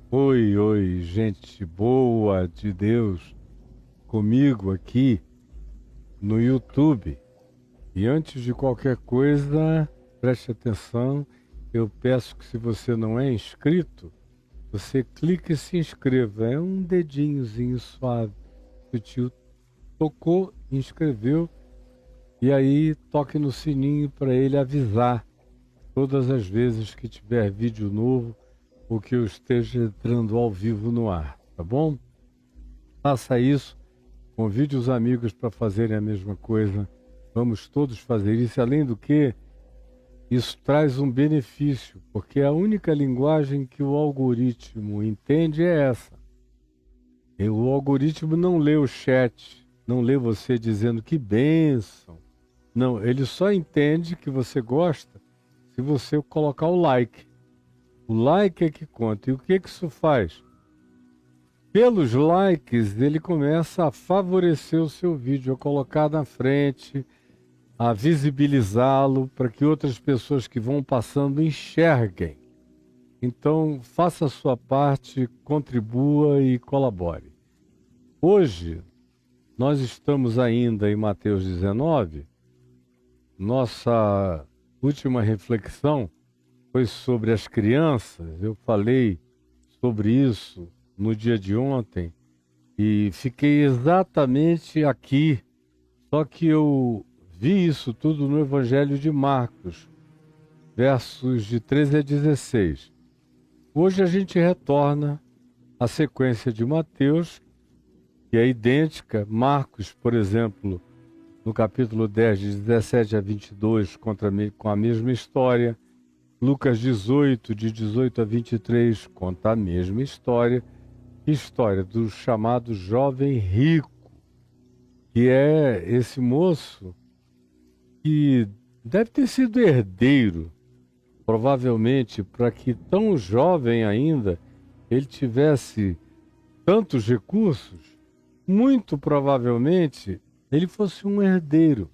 Oi, oi, gente boa de Deus, comigo aqui no YouTube. E antes de qualquer coisa, preste atenção, eu peço que se você não é inscrito, você clique e se inscreva. É um dedinhozinho suave, sutil, tocou, inscreveu, e aí toque no sininho para ele avisar todas as vezes que tiver vídeo novo, ou que eu esteja entrando ao vivo no ar, tá bom? Faça isso, convide os amigos para fazerem a mesma coisa, vamos todos fazer isso. Além do que, isso traz um benefício, porque a única linguagem que o algoritmo entende é essa. E o algoritmo não lê o chat, não lê você dizendo que bênção. Não, ele só entende que você gosta se você colocar o like. O like é que conta. E o que isso faz? Pelos likes, ele começa a favorecer o seu vídeo, a colocar na frente, a visibilizá-lo para que outras pessoas que vão passando enxerguem. Então, faça a sua parte, contribua e colabore. Hoje, nós estamos ainda em Mateus 19. Nossa última reflexão foi sobre as crianças. Eu falei sobre isso no dia de ontem e fiquei exatamente aqui, só que eu vi isso tudo no Evangelho de Marcos, versos de 13 a 16. Hoje a gente retorna à sequência de Mateus, que é idêntica. Marcos, por exemplo, no capítulo 10, de 17 a 22, com a mesma história. Lucas 18, de 18 a 23, conta a mesma história. História do chamado jovem rico, que é esse moço que deve ter sido herdeiro, provavelmente, para que tão jovem ainda ele tivesse tantos recursos. Muito provavelmente ele fosse um herdeiro.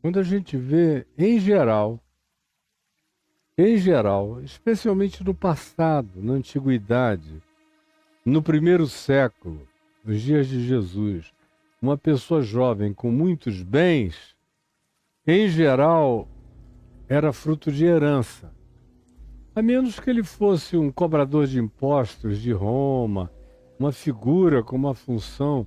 Quando a gente vê, em geral, especialmente no passado, na antiguidade, no primeiro século, nos dias de Jesus, uma pessoa jovem com muitos bens, em geral, era fruto de herança. A menos que ele fosse um cobrador de impostos de Roma, uma figura com uma função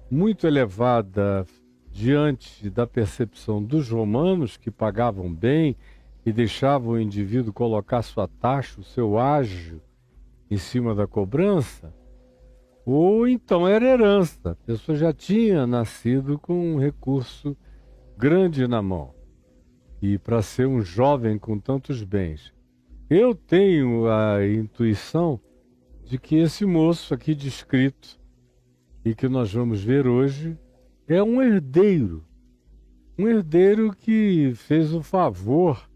muito elevada diante da percepção dos romanos, que pagavam bem e deixavam o indivíduo colocar sua taxa, o seu ágio, em cima da cobrança, ou então era herança. A pessoa já tinha nascido com um recurso grande na mão. E para ser um jovem com tantos bens, eu tenho a intuição de que esse moço aqui descrito, e que nós vamos ver hoje, é um herdeiro. Um herdeiro que fez o favor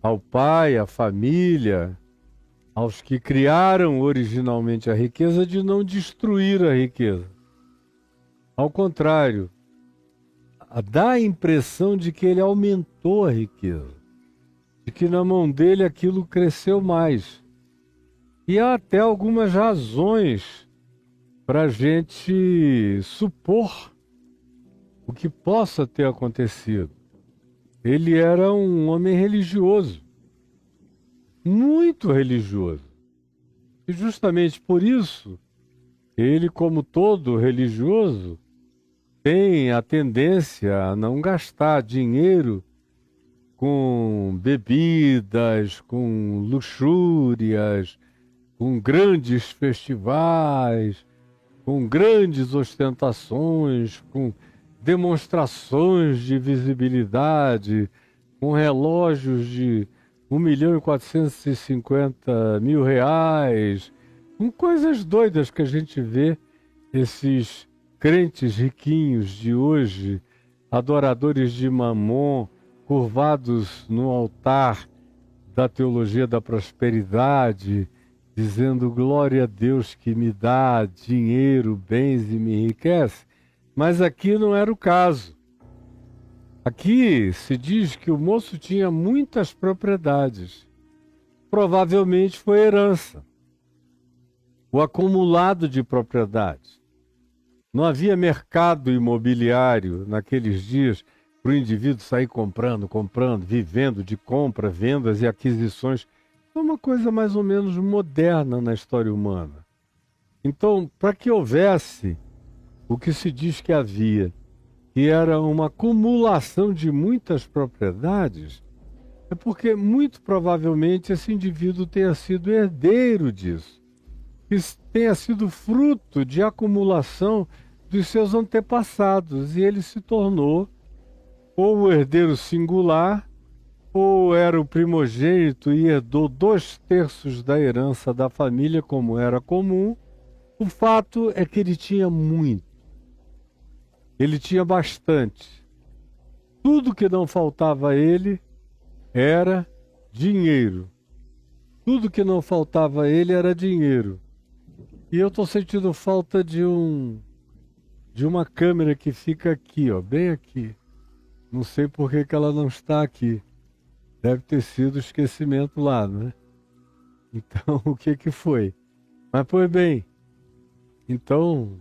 ao pai, à família, aos que criaram originalmente a riqueza, de não destruir a riqueza. Ao contrário, dá a impressão de que ele aumentou a riqueza, de que na mão dele aquilo cresceu mais. E há até algumas razões para a gente supor o que possa ter acontecido. Ele era um homem religioso, muito religioso. E justamente por isso, ele, como todo religioso, tem a tendência a não gastar dinheiro com bebidas, com luxúrias, com grandes festivais, com grandes ostentações, com demonstrações de visibilidade, com relógios de R$ 1.450.000, com coisas doidas que a gente vê esses crentes riquinhos de hoje, adoradores de Mamon, curvados no altar da teologia da prosperidade, dizendo glória a Deus que me dá dinheiro, bens e me enriquece. Mas aqui não era o caso. Aqui se diz que o moço tinha muitas propriedades. Provavelmente foi herança, o acumulado de propriedades. Não havia mercado imobiliário naqueles dias para o indivíduo sair comprando, vivendo de compra, vendas e aquisições. É uma coisa mais ou menos moderna na história humana. Então, para que houvesse o que se diz que havia, que era uma acumulação de muitas propriedades, é porque muito provavelmente esse indivíduo tenha sido herdeiro disso, que tenha sido fruto de acumulação dos seus antepassados, e ele se tornou ou o herdeiro singular, ou era o primogênito e herdou 2/3 da herança da família, como era comum. O fato é que ele tinha muito. Ele tinha bastante. Tudo que não faltava a ele era dinheiro. Tudo que não faltava a ele era dinheiro. E eu estou sentindo falta de uma câmera que fica aqui, ó, bem aqui. Não sei por que ela não está aqui. Deve ter sido esquecimento lá, né? Então, o que foi? Mas, pois bem, então,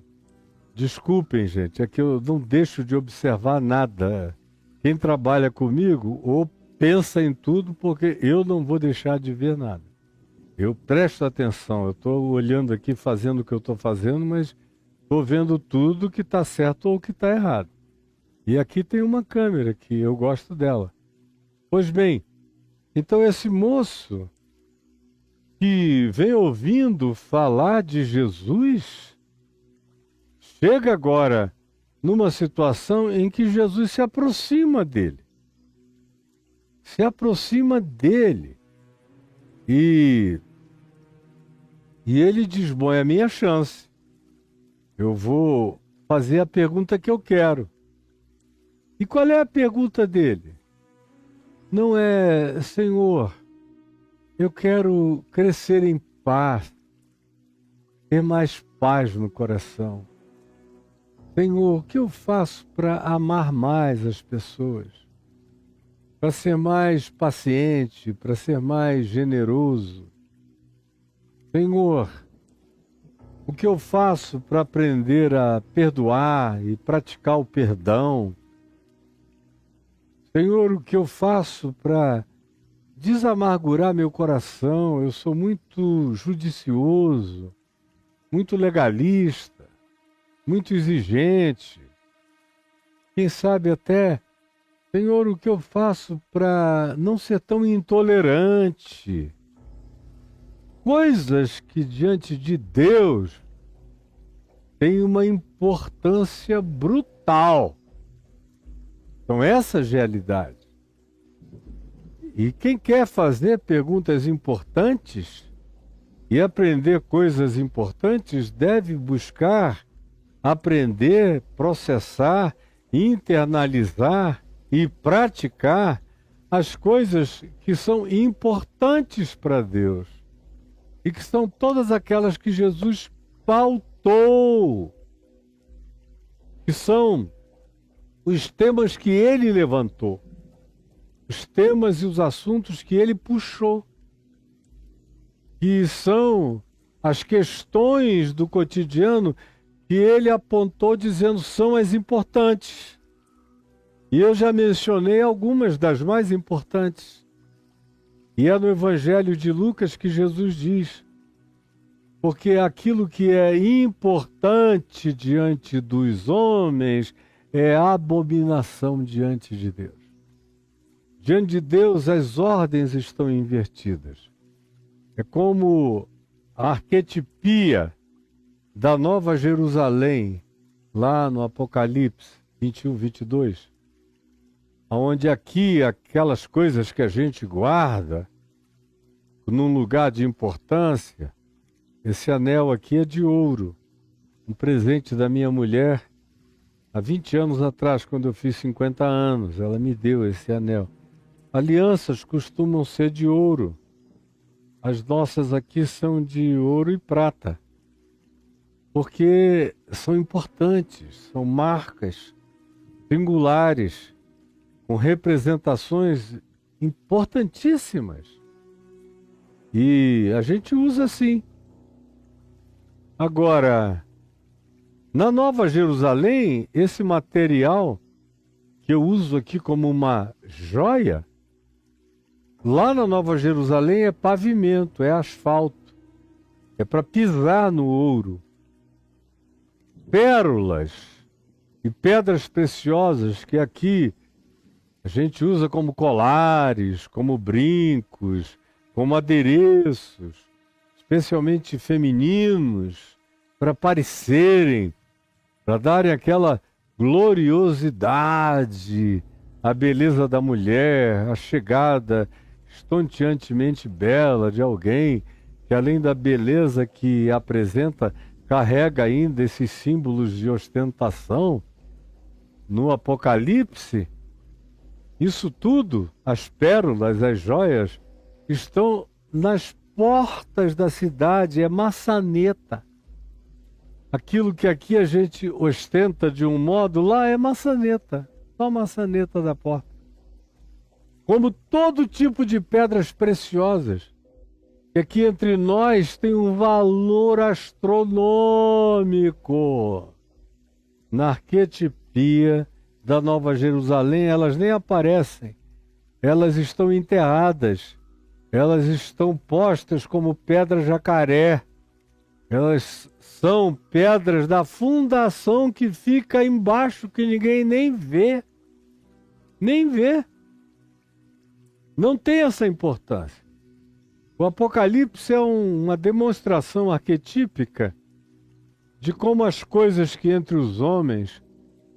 desculpem, gente, é que eu não deixo de observar nada. Quem trabalha comigo, ou pensa em tudo, porque eu não vou deixar de ver nada. Eu presto atenção, eu estou olhando aqui, fazendo o que eu estou fazendo, mas estou vendo tudo que está certo ou que está errado. E aqui tem uma câmera que eu gosto dela. Pois bem, então esse moço que vem ouvindo falar de Jesus, chega agora numa situação em que Jesus se aproxima dele. Se aproxima dele. E ele diz, bom, é a minha chance. Eu vou fazer a pergunta que eu quero. E qual é a pergunta dele? Não é, Senhor, eu quero crescer em paz, ter mais paz no coração. Senhor, o que eu faço para amar mais as pessoas? Para ser mais paciente, para ser mais generoso? Senhor, o que eu faço para aprender a perdoar e praticar o perdão? Senhor, o que eu faço para desamargurar meu coração? Eu sou muito judicioso, muito legalista, muito exigente. Quem sabe até, Senhor, o que eu faço para não ser tão intolerante? Coisas que diante de Deus têm uma importância brutal. São essas realidades. E quem quer fazer perguntas importantes e aprender coisas importantes deve buscar aprender, processar, internalizar e praticar as coisas que são importantes para Deus e que são todas aquelas que Jesus pautou, que são os temas que ele levantou, os temas e os assuntos que ele puxou, que são as questões do cotidiano que ele apontou dizendo são as importantes. E eu já mencionei algumas das mais importantes. E é no Evangelho de Lucas que Jesus diz: porque aquilo que é importante diante dos homens é abominação diante de Deus. Diante de Deus as ordens estão invertidas. É como a arquetipia da Nova Jerusalém, lá no Apocalipse 21, 22, onde aqui aquelas coisas que a gente guarda num lugar de importância, esse anel aqui é de ouro, um presente da minha mulher há 20 anos atrás, quando eu fiz 50 anos, ela me deu esse anel. Alianças costumam ser de ouro. As nossas aqui são de ouro e prata, porque são importantes, são marcas singulares, com representações importantíssimas. E a gente usa assim. Agora, na Nova Jerusalém, esse material que eu uso aqui como uma joia, lá na Nova Jerusalém é pavimento, é asfalto, é para pisar no ouro. Pérolas e pedras preciosas que aqui a gente usa como colares, como brincos, como adereços, especialmente femininos, para parecerem, para darem aquela gloriosidade à beleza da mulher, à chegada estonteantemente bela de alguém que, além da beleza que apresenta, carrega ainda esses símbolos de ostentação. No Apocalipse, isso tudo, as pérolas, as joias, estão nas portas da cidade, é maçaneta. Aquilo que aqui a gente ostenta de um modo, lá é maçaneta, só a maçaneta da porta. Como todo tipo de pedras preciosas, que aqui entre nós tem um valor astronômico. Na arquetipia da Nova Jerusalém, elas nem aparecem, elas estão enterradas, elas estão postas como pedra jacaré, elas são pedras da fundação que fica embaixo, que ninguém nem vê, não tem essa importância. O Apocalipse é uma demonstração arquetípica de como as coisas que entre os homens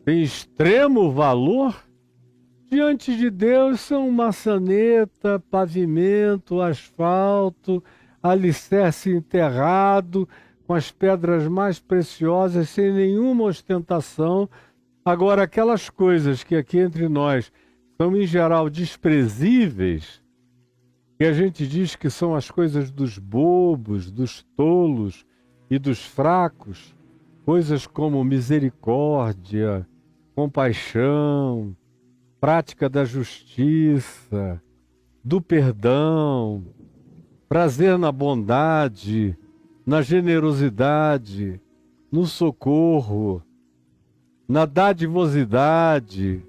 têm extremo valor, diante de Deus são maçaneta, pavimento, asfalto, alicerce enterrado, com as pedras mais preciosas, sem nenhuma ostentação. Agora, aquelas coisas que aqui entre nós são em geral desprezíveis, que a gente diz que são as coisas dos bobos, dos tolos e dos fracos, coisas como misericórdia, compaixão, prática da justiça, do perdão, prazer na bondade, na generosidade, no socorro, na dadivosidade,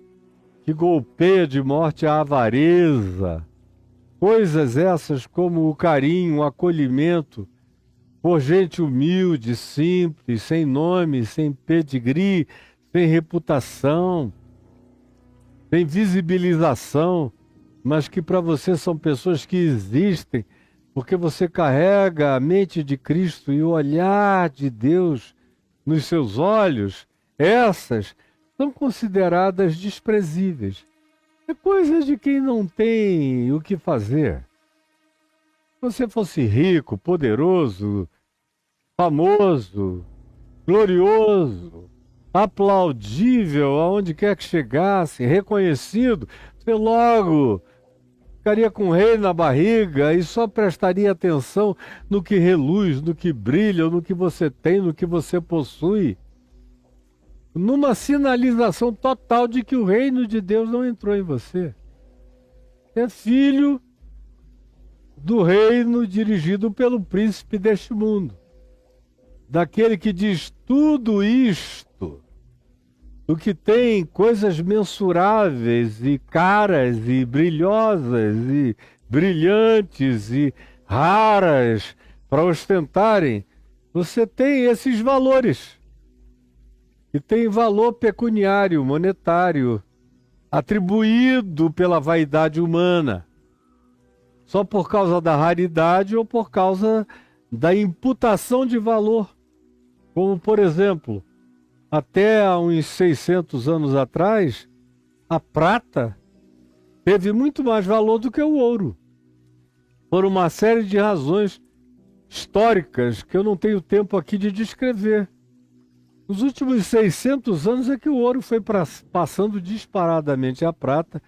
que golpeia de morte a avareza. Coisas essas como o carinho, o acolhimento por gente humilde, simples, sem nome, sem pedigree, sem reputação, sem visibilização, mas que para você são pessoas que existem, porque você carrega a mente de Cristo e o olhar de Deus nos seus olhos. Essas são consideradas desprezíveis. É coisa de quem não tem o que fazer. Se você fosse rico, poderoso, famoso, glorioso, aplaudível, aonde quer que chegasse, reconhecido, você logo ficaria com o rei na barriga e só prestaria atenção no que reluz, no que brilha, no que você tem, no que você possui. numa sinalização total de que o reino de Deus não entrou em você. É filho do reino dirigido pelo príncipe deste mundo. Daquele que diz tudo isto, do que tem coisas mensuráveis e caras e brilhosas e brilhantes e raras para ostentarem, você tem esses valores. E tem valor pecuniário, monetário, atribuído pela vaidade humana, só por causa da raridade ou por causa da imputação de valor. Como, por exemplo, até há uns 600 anos atrás, a prata teve muito mais valor do que o ouro, por uma série de razões históricas que eu não tenho tempo aqui de descrever. Nos últimos 600 anos é que o ouro foi passando disparadamente a prata,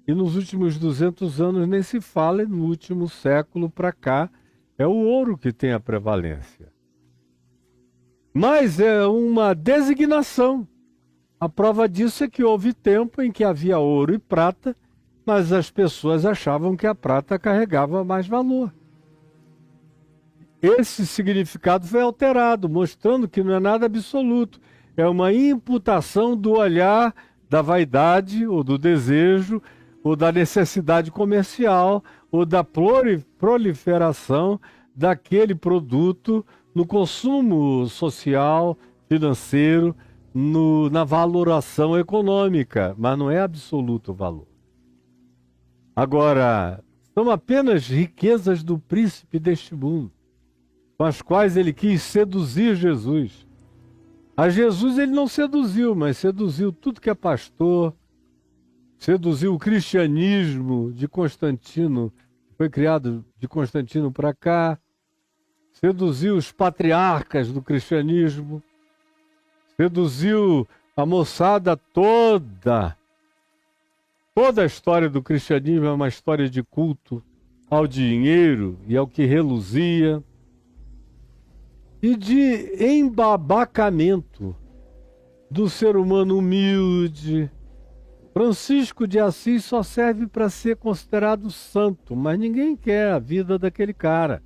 e nos últimos 200 anos nem se fala, e no último século para cá é o ouro que tem a prevalência. Mas é uma designação. A prova disso é que houve tempo em que havia ouro e prata, mas as pessoas achavam que a prata carregava mais valor. Esse significado foi alterado, mostrando que não é nada absoluto. É uma imputação do olhar da vaidade, ou do desejo, ou da necessidade comercial, ou da proliferação daquele produto no consumo social, financeiro, na valoração econômica, mas não é absoluto o valor. Agora, são apenas riquezas do príncipe deste mundo, com as quais ele quis seduzir Jesus. A Jesus ele não seduziu, mas seduziu tudo que é pastor, seduziu o cristianismo de Constantino, foi criado de Constantino para cá, seduziu os patriarcas do cristianismo, seduziu a moçada toda. Toda a história do cristianismo é uma história de culto ao dinheiro e ao que reluzia, e de embabacamento do ser humano humilde. Francisco de Assis só serve para ser considerado santo, mas ninguém quer a vida daquele cara.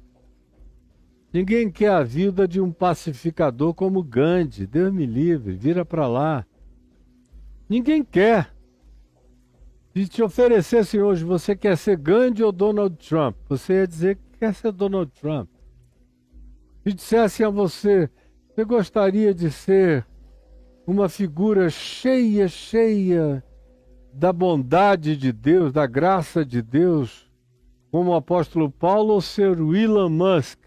Ninguém quer a vida de um pacificador como Gandhi. Deus me livre, vira para lá. Ninguém quer. Se te oferecessem hoje, você quer ser Gandhi ou Donald Trump? Você ia dizer que quer ser Donald Trump. Se dissessem a você, você gostaria de ser uma figura cheia da bondade de Deus, da graça de Deus, como o apóstolo Paulo, ou ser o Elon Musk,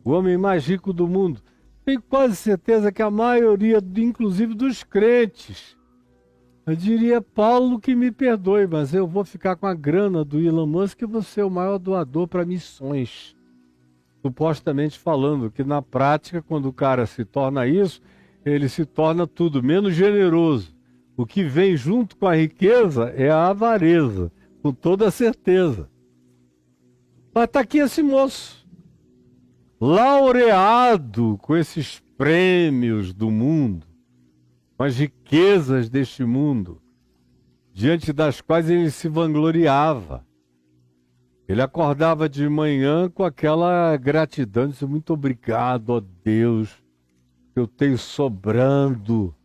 o homem mais rico do mundo? Tenho quase certeza que a maioria, inclusive dos crentes, eu diria, Paulo, que me perdoe, mas eu vou ficar com a grana do Elon Musk e vou ser o maior doador para missões. Supostamente falando, que na prática, quando o cara se torna isso, ele se torna tudo menos generoso. O que vem junto com a riqueza é a avareza, com toda certeza. Mas está aqui esse moço, laureado com esses prêmios do mundo, com as riquezas deste mundo, diante das quais ele se vangloriava. Ele acordava de manhã com aquela gratidão, disse, muito obrigado, ó Deus, que eu tenho sobrando,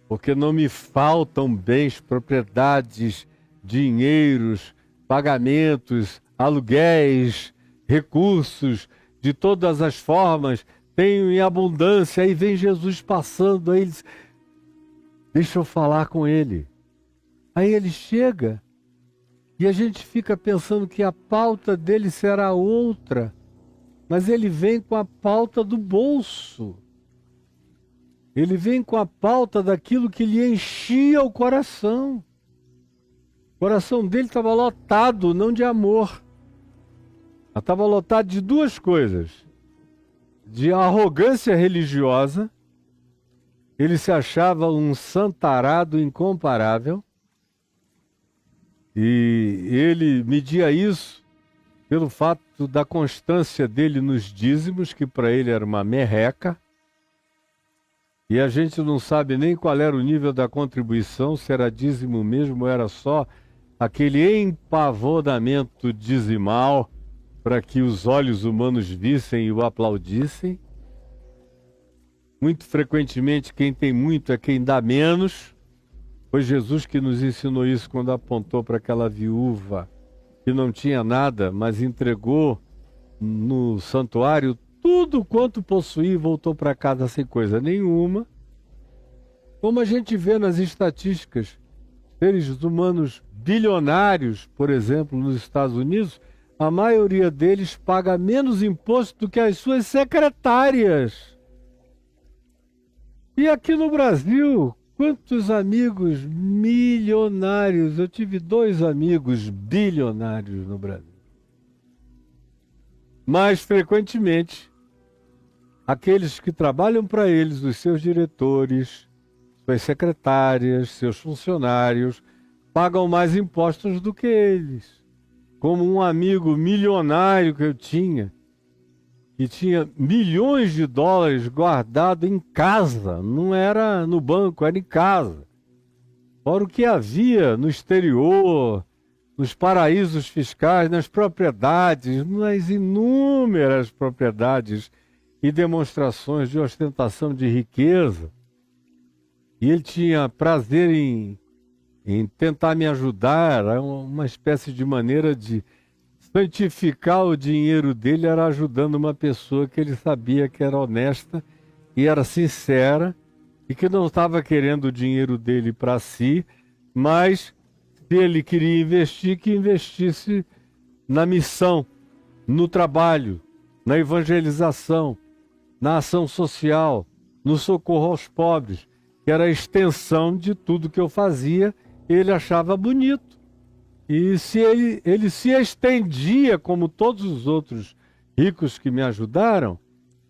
porque não me faltam bens, propriedades, dinheiros, pagamentos, aluguéis, recursos, de todas as formas, tenho em abundância. Aí vem Jesus passando, aí ele diz, deixa eu falar com ele. Aí ele chega, e a gente fica pensando que a pauta dele será outra, mas ele vem com a pauta do bolso. Ele vem com a pauta daquilo que lhe enchia o coração. O coração dele estava lotado, não de amor. Estava lotado de duas coisas. De arrogância religiosa, ele se achava um santarado incomparável, e ele media isso pelo fato da constância dele nos dízimos, que para ele era uma merreca. E a gente não sabe nem qual era o nível da contribuição, se era dízimo mesmo ou era só aquele empavonamento dizimal para que os olhos humanos vissem e o aplaudissem. Muito frequentemente quem tem muito é quem dá menos. Foi Jesus que nos ensinou isso quando apontou para aquela viúva que não tinha nada, mas entregou no santuário tudo quanto possuía e voltou para casa sem coisa nenhuma. Como a gente vê nas estatísticas, seres humanos bilionários, por exemplo, nos Estados Unidos, a maioria deles paga menos imposto do que as suas secretárias. E aqui no Brasil, quantos amigos milionários? Eu tive 2 amigos bilionários no Brasil. Mas, frequentemente, aqueles que trabalham para eles, os seus diretores, suas secretárias, seus funcionários, pagam mais impostos do que eles. Como um amigo milionário que eu tinha, que tinha milhões de dólares guardado em casa, não era no banco, era em casa. Fora o que havia no exterior, nos paraísos fiscais, nas propriedades, nas inúmeras propriedades e demonstrações de ostentação de riqueza. E ele tinha prazer em tentar me ajudar, era uma espécie de maneira de santificar o dinheiro dele, era ajudando uma pessoa que ele sabia que era honesta e era sincera e que não estava querendo o dinheiro dele para si, mas se ele queria investir, que investisse na missão, no trabalho, na evangelização, na ação social, no socorro aos pobres, que era a extensão de tudo que eu fazia, ele achava bonito. E se ele se estendia, como todos os outros ricos que me ajudaram,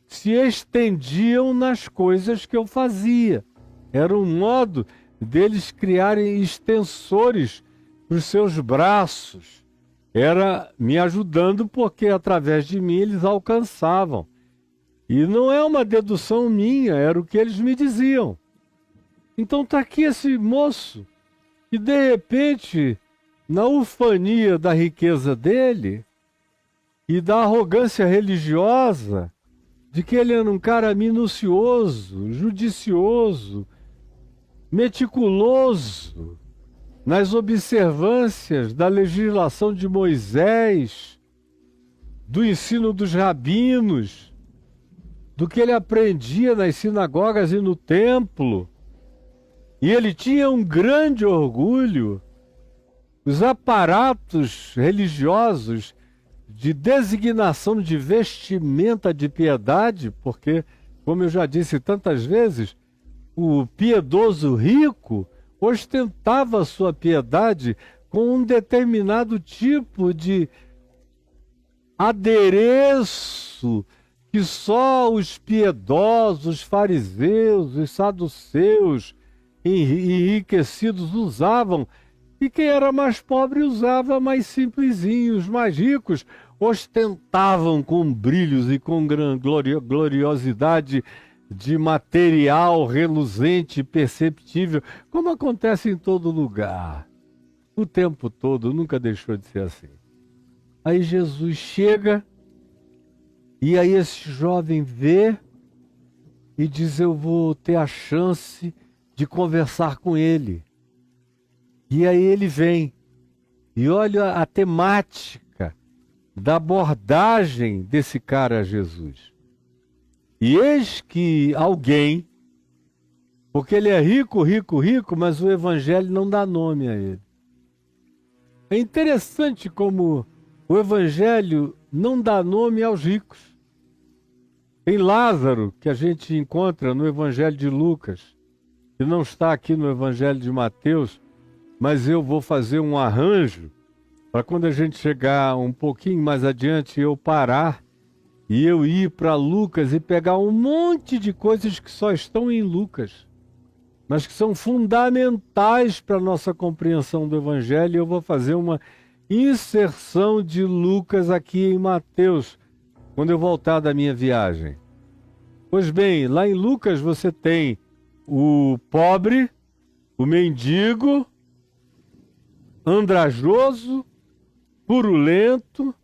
se estendiam nas coisas que eu fazia. Era um modo deles criarem extensores para os seus braços. Era me ajudando porque através de mim eles alcançavam. E não é uma dedução minha, era o que eles me diziam. Então está aqui esse moço que de repente, na ufania da riqueza dele e da arrogância religiosa, de que ele era um cara minucioso, judicioso, meticuloso nas observâncias da legislação de Moisés, do ensino dos rabinos, do que ele aprendia nas sinagogas e no templo. E ele tinha um grande orgulho. Os aparatos religiosos de designação de vestimenta de piedade, porque, como eu já disse tantas vezes, o piedoso rico ostentava sua piedade com um determinado tipo de adereço que só os piedosos, os fariseus, os saduceus enriquecidos usavam, e quem era mais pobre usava mais simplesinho. Os mais ricos ostentavam com brilhos e com gloriosidade de material reluzente e perceptível, como acontece em todo lugar. O tempo todo, nunca deixou de ser assim. Aí Jesus chega, e aí esse jovem vê e diz: eu vou ter a chance de conversar com ele. E aí ele vem, e olha a temática da abordagem desse cara a Jesus. E eis que alguém, porque ele é rico, rico, rico, mas o evangelho não dá nome a ele. É interessante como o evangelho não dá nome aos ricos. Tem Lázaro, que a gente encontra no evangelho de Lucas, que não está aqui no evangelho de Mateus, mas eu vou fazer um arranjo para quando a gente chegar um pouquinho mais adiante eu parar e eu ir para Lucas e pegar um monte de coisas que só estão em Lucas, mas que são fundamentais para a nossa compreensão do evangelho. E eu vou fazer uma inserção de Lucas aqui em Mateus, quando eu voltar da minha viagem. Pois bem, lá em Lucas você tem o pobre, o mendigo, andrajoso, purulento,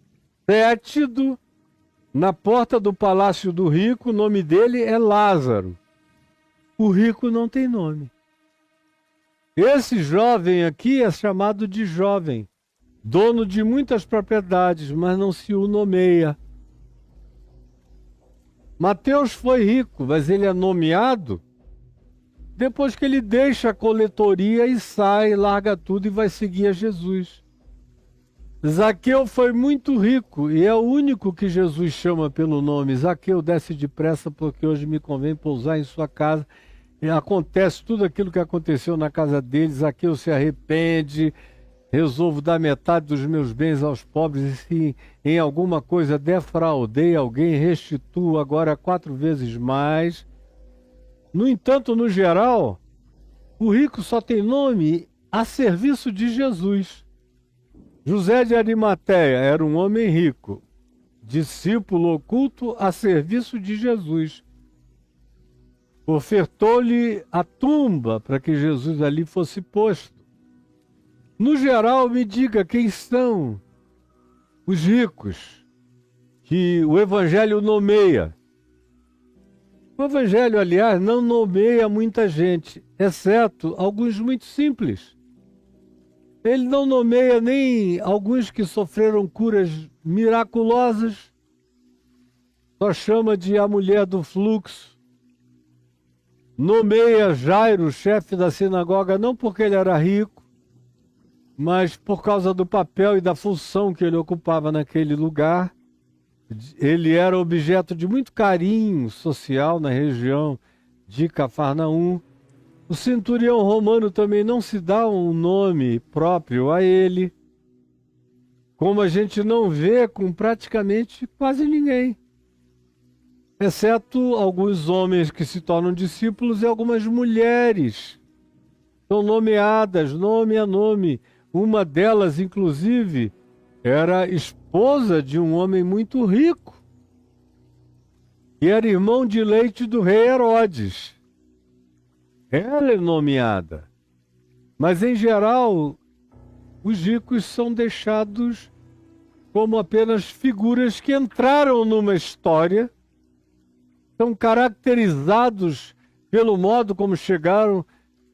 fétido, na porta do palácio do rico. O nome dele é Lázaro. O rico não tem nome. Esse jovem aqui é chamado de jovem, dono de muitas propriedades, mas não se o nomeia. Mateus foi rico, mas ele é nomeado depois que ele deixa a coletoria e sai, larga tudo e vai seguir a Jesus. Zaqueu foi muito rico e é o único que Jesus chama pelo nome. Zaqueu, desce depressa, porque hoje me convém pousar em sua casa. E acontece tudo aquilo que aconteceu na casa dele. Zaqueu se arrepende, resolvo dar metade dos meus bens aos pobres, e se em alguma coisa defraudei alguém, restituo agora 4 vezes mais. No entanto, no geral, o rico só tem nome a serviço de Jesus. José de Arimateia era um homem rico, discípulo oculto a serviço de Jesus. Ofertou-lhe a tumba para que Jesus ali fosse posto. No geral, me diga quem são os ricos que o Evangelho nomeia. O Evangelho, aliás, não nomeia muita gente, exceto alguns muito simples. Ele não nomeia nem alguns que sofreram curas miraculosas, só chama de a mulher do fluxo. Nomeia Jairo, chefe da sinagoga, não porque ele era rico, mas por causa do papel e da função que ele ocupava naquele lugar. Ele era objeto de muito carinho social na região de Cafarnaum. O centurião romano também não se dá um nome próprio a ele, como a gente não vê com praticamente quase ninguém, exceto alguns homens que se tornam discípulos e algumas mulheres são nomeadas, nome a nome. Uma delas, inclusive, era esposa de um homem muito rico, e era irmão de leite do rei Herodes. Ela é nomeada. Mas, em geral, os ricos são deixados como apenas figuras que entraram numa história, são caracterizados pelo modo como chegaram,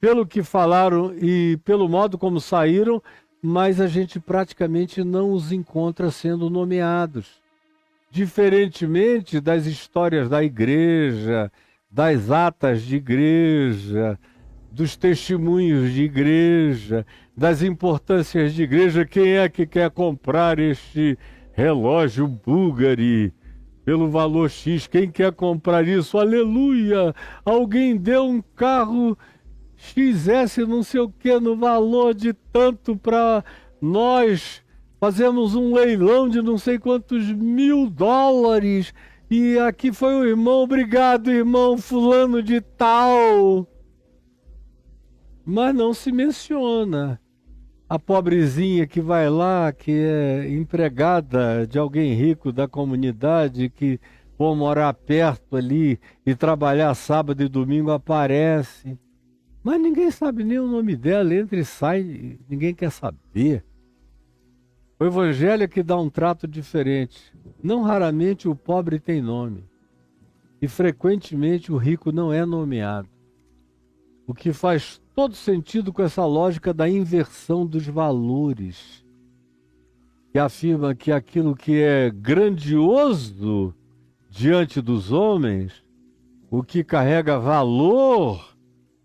pelo que falaram e pelo modo como saíram, mas a gente praticamente não os encontra sendo nomeados. Diferentemente das histórias da igreja, das atas de igreja, dos testemunhos de igreja, das importâncias de igreja. Quem é que quer comprar este relógio Bulgari pelo valor X? Quem quer comprar isso? Aleluia! Alguém deu um carro XS não sei o que no valor de tanto para nós. Fazemos um leilão de não sei quantos $1000. E aqui foi o irmão, obrigado irmão fulano de tal. Mas não se menciona a pobrezinha que vai lá, que é empregada de alguém rico da comunidade, que for morar perto ali e trabalhar sábado e domingo, aparece. Mas ninguém sabe nem o nome dela, entra e sai, ninguém quer saber. O Evangelho é que dá um trato diferente. Não raramente o pobre tem nome. E frequentemente o rico não é nomeado. O que faz todo sentido com essa lógica da inversão dos valores, que afirma que aquilo que é grandioso diante dos homens, o que carrega valor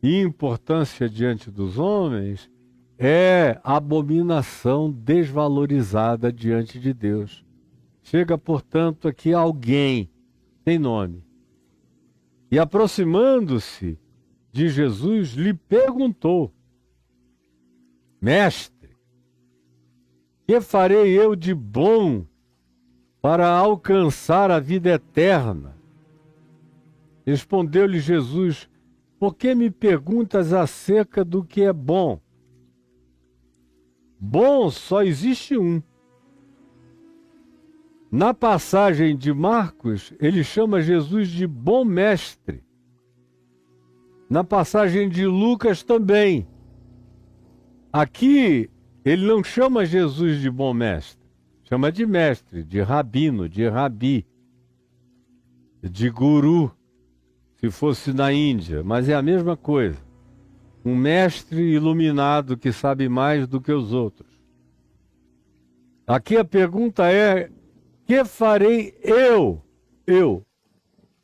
e importância diante dos homens, é abominação desvalorizada diante de Deus. Chega, portanto, aqui alguém sem nome e, aproximando-se de Jesus, lhe perguntou: Mestre, que farei eu de bom para alcançar a vida eterna? Respondeu-lhe Jesus: por que me perguntas acerca do que é bom? Bom só existe um. Na passagem de Marcos, ele chama Jesus de bom mestre. Na passagem de Lucas também. Aqui, ele não chama Jesus de bom mestre. Chama de mestre, de rabino, de rabi, de guru, se fosse na Índia. Mas é a mesma coisa. Um mestre iluminado que sabe mais do que os outros. Aqui a pergunta é: que farei eu? Eu.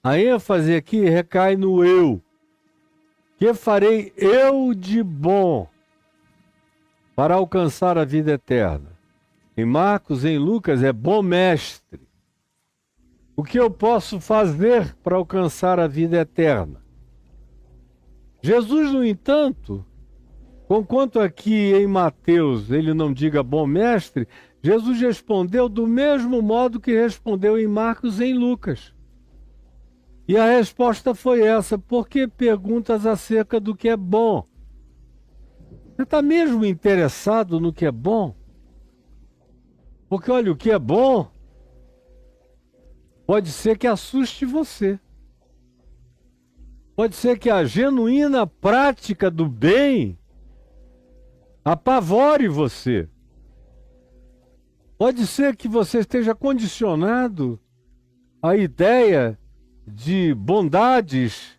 A ênfase aqui recai no eu. Que farei eu de bom para alcançar a vida eterna? Em Marcos, em Lucas, é bom mestre. O que eu posso fazer para alcançar a vida eterna? Jesus, no entanto, conquanto aqui em Mateus ele não diga bom mestre, Jesus respondeu do mesmo modo que respondeu em Marcos e em Lucas. E a resposta foi essa: por que perguntas acerca do que é bom? Você está mesmo interessado no que é bom? Porque olha, o que é bom pode ser que assuste você. Pode ser que a genuína prática do bem apavore você. Pode ser que você esteja condicionado à ideia de bondades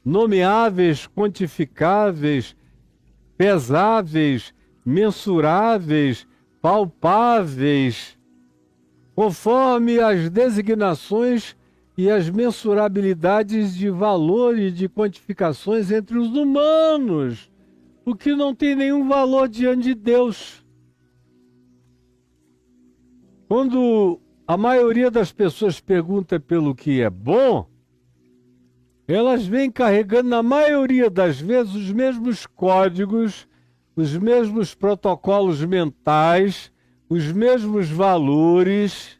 nomeáveis, quantificáveis, pesáveis, mensuráveis, palpáveis, conforme as designações e as mensurabilidades de valor e de quantificações entre os humanos, o que não tem nenhum valor diante de Deus. Quando a maioria das pessoas pergunta pelo que é bom, elas vêm carregando, na maioria das vezes, os mesmos códigos, os mesmos protocolos mentais, os mesmos valores,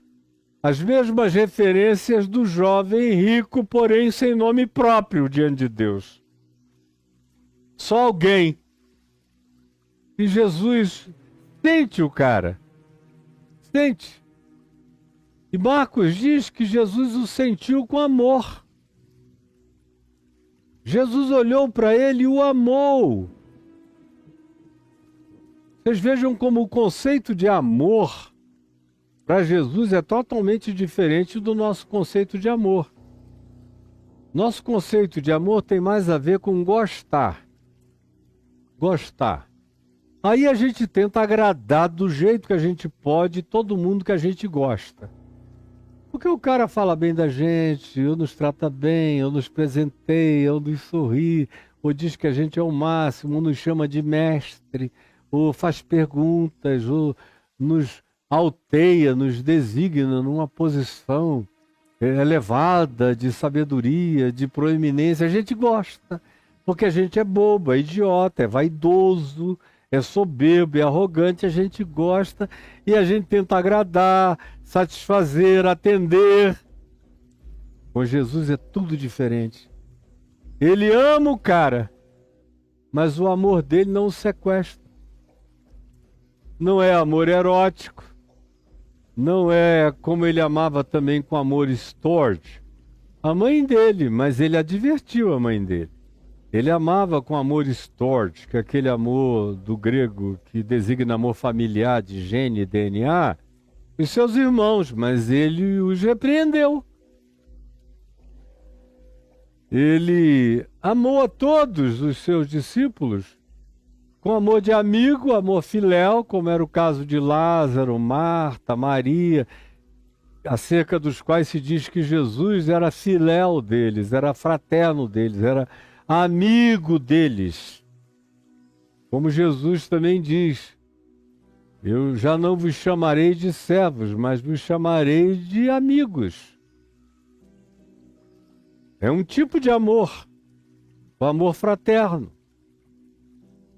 as mesmas referências do jovem rico, porém sem nome próprio diante de Deus. Só alguém. E Jesus sente o cara. Sente. E Marcos diz que Jesus o sentiu com amor. Jesus olhou para ele e o amou. Vocês vejam como o conceito de amor para Jesus é totalmente diferente do nosso conceito de amor. Nosso conceito de amor tem mais a ver com gostar. Gostar. Aí a gente tenta agradar do jeito que a gente pode todo mundo que a gente gosta. Porque o cara fala bem da gente, ou nos trata bem, ou nos presenteia, ou nos sorri, ou diz que a gente é o máximo, ou nos chama de mestre, ou faz perguntas, ou nos alteia, nos designa numa posição elevada de sabedoria, de proeminência. A gente gosta, porque a gente é bobo, é idiota, é vaidoso, é soberbo, é arrogante, a gente gosta e a gente tenta agradar, satisfazer, atender. Com Jesus é tudo diferente. Ele ama o cara, mas o amor dele não o sequestra. Não é amor erótico, não é como ele amava também com amor stored a mãe dele, mas ele advertiu a mãe dele. Ele amava com amor stored, que é aquele amor do grego que designa amor familiar de gene e DNA, os seus irmãos, mas ele os repreendeu. Ele amou a todos os seus discípulos com amor de amigo, amor filéu, como era o caso de Lázaro, Marta, Maria, acerca dos quais se diz que Jesus era filéu deles, era fraterno deles, era amigo deles. Como Jesus também diz: eu já não vos chamarei de servos, mas vos chamarei de amigos. É um tipo de amor, o amor fraterno.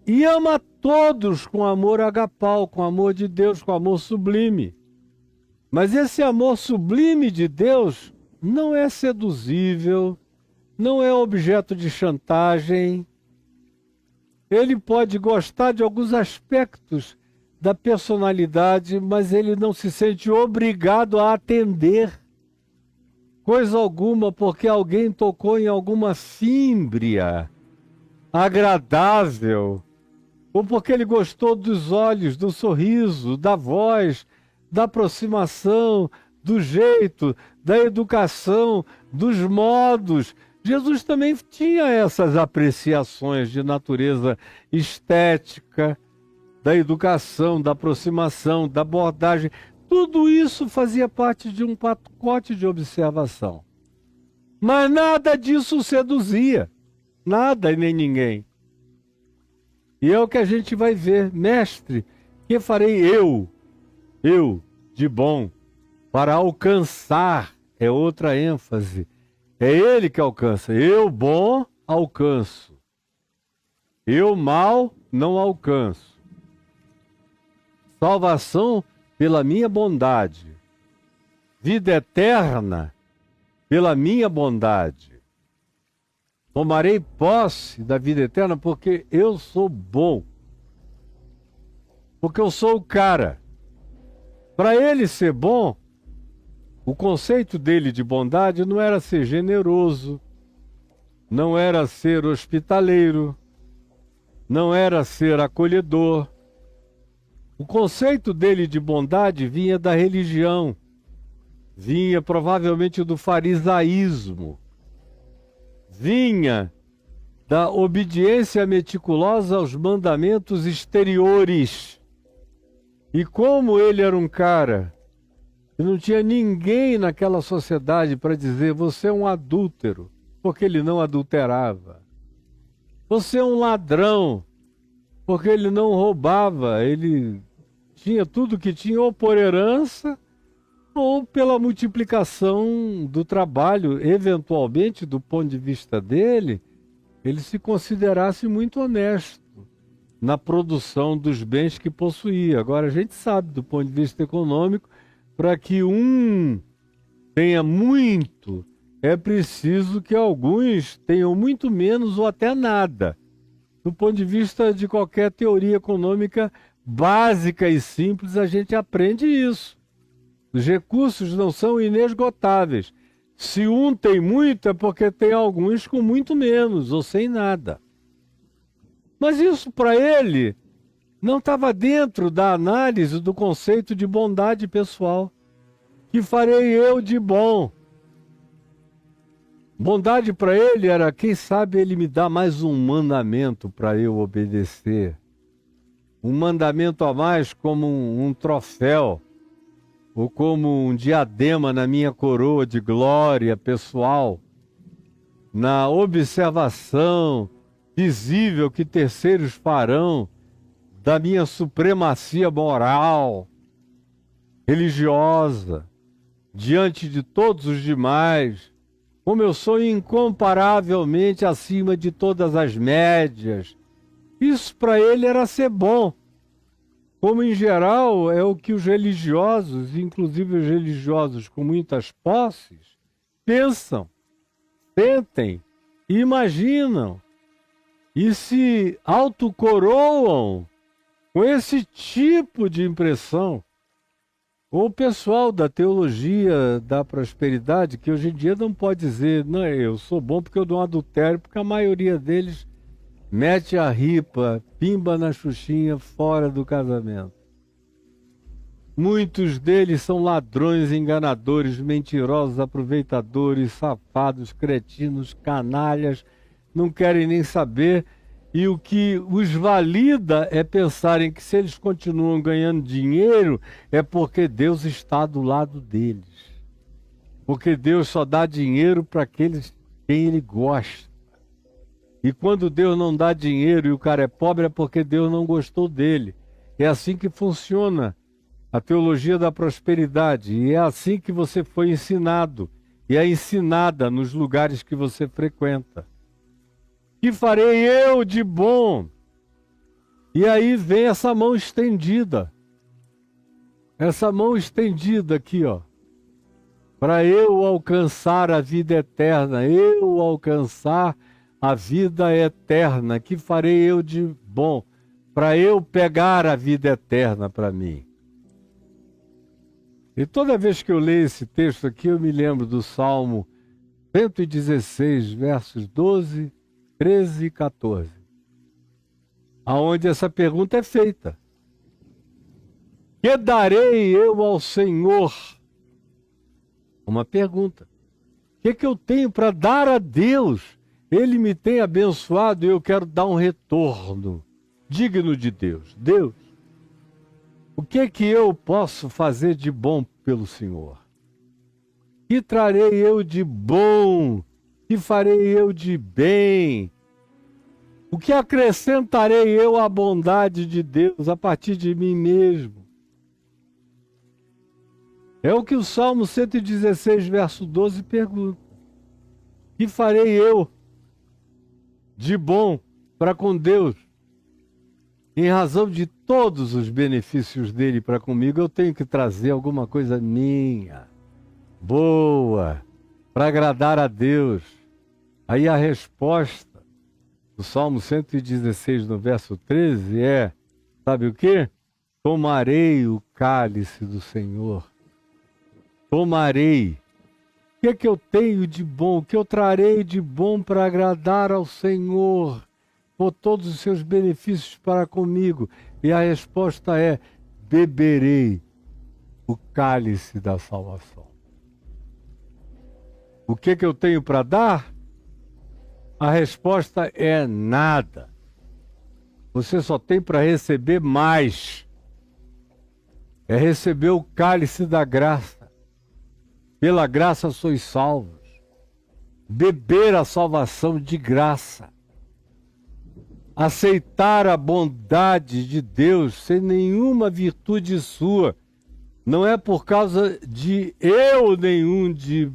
E ama a todos com amor agapau, com amor de Deus, com amor sublime. Mas esse amor sublime de Deus não é seduzível, não é objeto de chantagem. Ele pode gostar de alguns aspectos da personalidade, mas ele não se sente obrigado a atender coisa alguma porque alguém tocou em alguma fímbria agradável, ou porque ele gostou dos olhos, do sorriso, da voz, da aproximação, do jeito, da educação, dos modos. Jesus também tinha essas apreciações de natureza estética, da educação, da aproximação, da abordagem. Tudo isso fazia parte de um pacote de observação. Mas nada disso o seduzia. Nada e nem ninguém. E é o que a gente vai ver. Mestre, que farei eu, de bom, para alcançar? É outra ênfase. É ele que alcança. Eu, bom, alcanço. Eu, mal, não alcanço. Salvação pela minha bondade. Vida eterna pela minha bondade. Tomarei posse da vida eterna porque eu sou bom. Porque eu sou o cara. Para ele ser bom, o conceito dele de bondade não era ser generoso, não era ser hospitaleiro, não era ser acolhedor. O conceito dele de bondade vinha da religião, vinha provavelmente do farisaísmo, vinha da obediência meticulosa aos mandamentos exteriores. E como ele era um cara que não tinha ninguém naquela sociedade para dizer: você é um adúltero, porque ele não adulterava. Você é um ladrão, porque ele não roubava, ele tinha tudo que tinha ou por herança ou pela multiplicação do trabalho. Eventualmente, do ponto de vista dele, ele se considerasse muito honesto na produção dos bens que possuía. Agora, a gente sabe, do ponto de vista econômico, para que um tenha muito, é preciso que alguns tenham muito menos ou até nada. Do ponto de vista de qualquer teoria econômica básica e simples, a gente aprende isso. Os recursos não são inesgotáveis. Se um tem muito, é porque tem alguns com muito menos ou sem nada. Mas isso para ele não estava dentro da análise do conceito de bondade pessoal. Que farei eu de bom? Bondade para ele era: quem sabe ele me dá mais um mandamento para eu obedecer. Um mandamento a mais, como um troféu, ou como um diadema na minha coroa de glória pessoal, na observação visível que terceiros farão da minha supremacia moral, religiosa, diante de todos os demais, como eu sou incomparavelmente acima de todas as médias. Isso para ele era ser bom. Como em geral é o que os religiosos, inclusive os religiosos com muitas posses, pensam, sentem, imaginam e se autocoroam com esse tipo de impressão. O pessoal da teologia da prosperidade, que hoje em dia não pode dizer: não, eu sou bom porque eu dou um adultério, porque a maioria deles mete a ripa, pimba na xuxinha fora do casamento. Muitos deles são ladrões, enganadores, mentirosos, aproveitadores, safados, cretinos, canalhas, não querem nem saber. E o que os valida é pensarem que se eles continuam ganhando dinheiro é porque Deus está do lado deles. Porque Deus só dá dinheiro para aqueles quem Ele gosta. E quando Deus não dá dinheiro e o cara é pobre é porque Deus não gostou dele. É assim que funciona a teologia da prosperidade. E é assim que você foi ensinado e é ensinada nos lugares que você frequenta. Que farei eu de bom? E aí vem essa mão estendida. Essa mão estendida aqui, ó. Para eu alcançar a vida eterna. Eu alcançar a vida eterna. Que farei eu de bom? Para eu pegar a vida eterna para mim. E toda vez que eu leio esse texto aqui, eu me lembro do Salmo 116, versos 12, 13 e 14. aonde essa pergunta é feita. Que darei eu ao Senhor? Uma pergunta. O que eu tenho para dar a Deus? Ele me tem abençoado e eu quero dar um retorno digno de Deus. Deus, o que eu posso fazer de bom pelo Senhor? Que trarei eu de bom? Que farei eu de bem? O que acrescentarei eu à bondade de Deus a partir de mim mesmo? É o que o Salmo 116, verso 12 pergunta. Que farei eu de bom para com Deus? Em razão de todos os benefícios dele para comigo, eu tenho que trazer alguma coisa minha, boa, para agradar a Deus. Aí a resposta do Salmo 116, no verso 13, é, sabe o quê? Tomarei o cálice do Senhor. Tomarei. O que eu tenho de bom? O que eu trarei de bom para agradar ao Senhor? Por todos os seus benefícios para comigo. E a resposta é, beberei o cálice da salvação. O que eu tenho para dar? A resposta é nada. Você só tem para receber mais. É receber o cálice da graça. Pela graça sois salvos. Beber a salvação de graça. Aceitar a bondade de Deus sem nenhuma virtude sua. Não é por causa de eu nenhum, de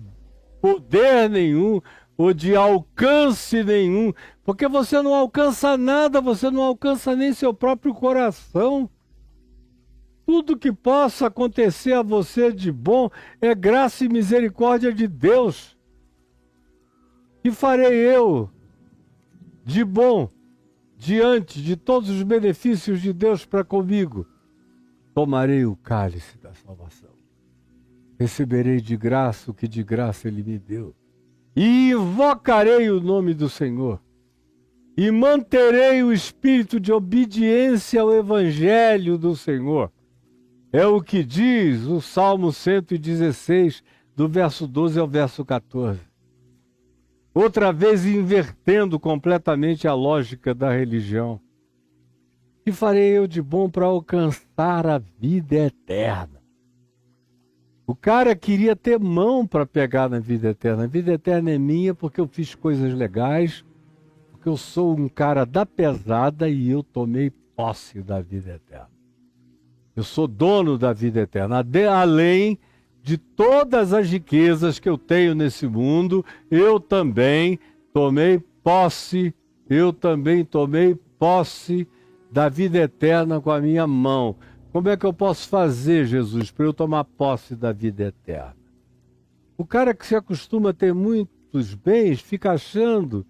poder nenhum, ou de alcance nenhum. Porque você não alcança nada, você não alcança nem seu próprio coração. Tudo que possa acontecer a você de bom é graça e misericórdia de Deus. Que farei eu de bom diante de todos os benefícios de Deus para comigo? Tomarei o cálice da salvação. Receberei de graça o que de graça Ele me deu. E invocarei o nome do Senhor. E manterei o espírito de obediência ao Evangelho do Senhor. É o que diz o Salmo 116, do verso 12 ao verso 14. Outra vez invertendo completamente a lógica da religião. Que farei eu de bom para alcançar a vida eterna? O cara queria ter mão para pegar na vida eterna. A vida eterna é minha porque eu fiz coisas legais, porque eu sou um cara da pesada e eu tomei posse da vida eterna. Eu sou dono da vida eterna. Além de todas as riquezas que eu tenho nesse mundo, eu também tomei posse da vida eterna com a minha mão. Como é que eu posso fazer, Jesus, para eu tomar posse da vida eterna? O cara que se acostuma a ter muitos bens fica achando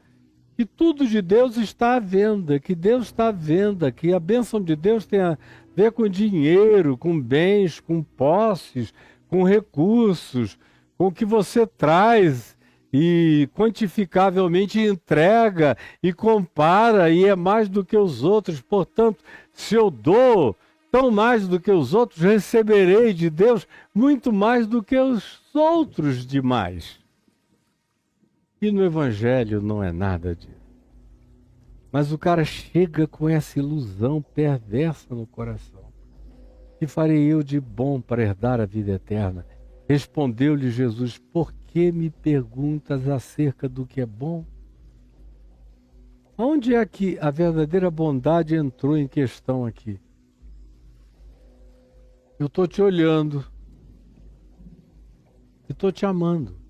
que tudo de Deus está à venda, que Deus está à venda, que a bênção de Deus tem a ver com dinheiro, com bens, com posses, com recursos, com o que você traz e quantificavelmente entrega e compara e é mais do que os outros. Portanto, se eu dou tão mais do que os outros, receberei de Deus muito mais do que os outros demais. E no Evangelho não é nada disso. Mas o cara chega com essa ilusão perversa no coração. Que farei eu de bom para herdar a vida eterna? Respondeu-lhe Jesus, por que me perguntas acerca do que é bom? Onde é que a verdadeira bondade entrou em questão aqui? Eu estou te olhando e estou te amando.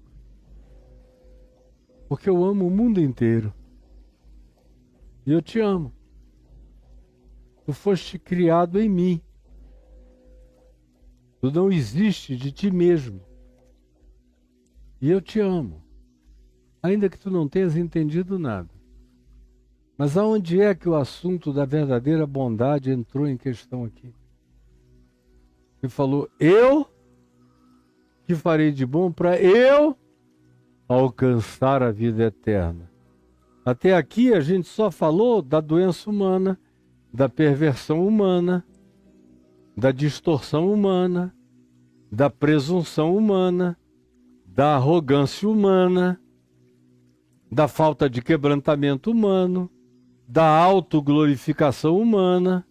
Porque eu amo o mundo inteiro. E eu te amo. Tu foste criado em mim. Tu não existe de ti mesmo. E eu te amo. Ainda que tu não tenhas entendido nada. Mas aonde é que o assunto da verdadeira bondade entrou em questão aqui? Ele falou, eu que farei de bom para eu alcançar a vida eterna. Até aqui a gente só falou da doença humana, da perversão humana, da distorção humana, da presunção humana, da arrogância humana, da falta de quebrantamento humano, da autoglorificação humana.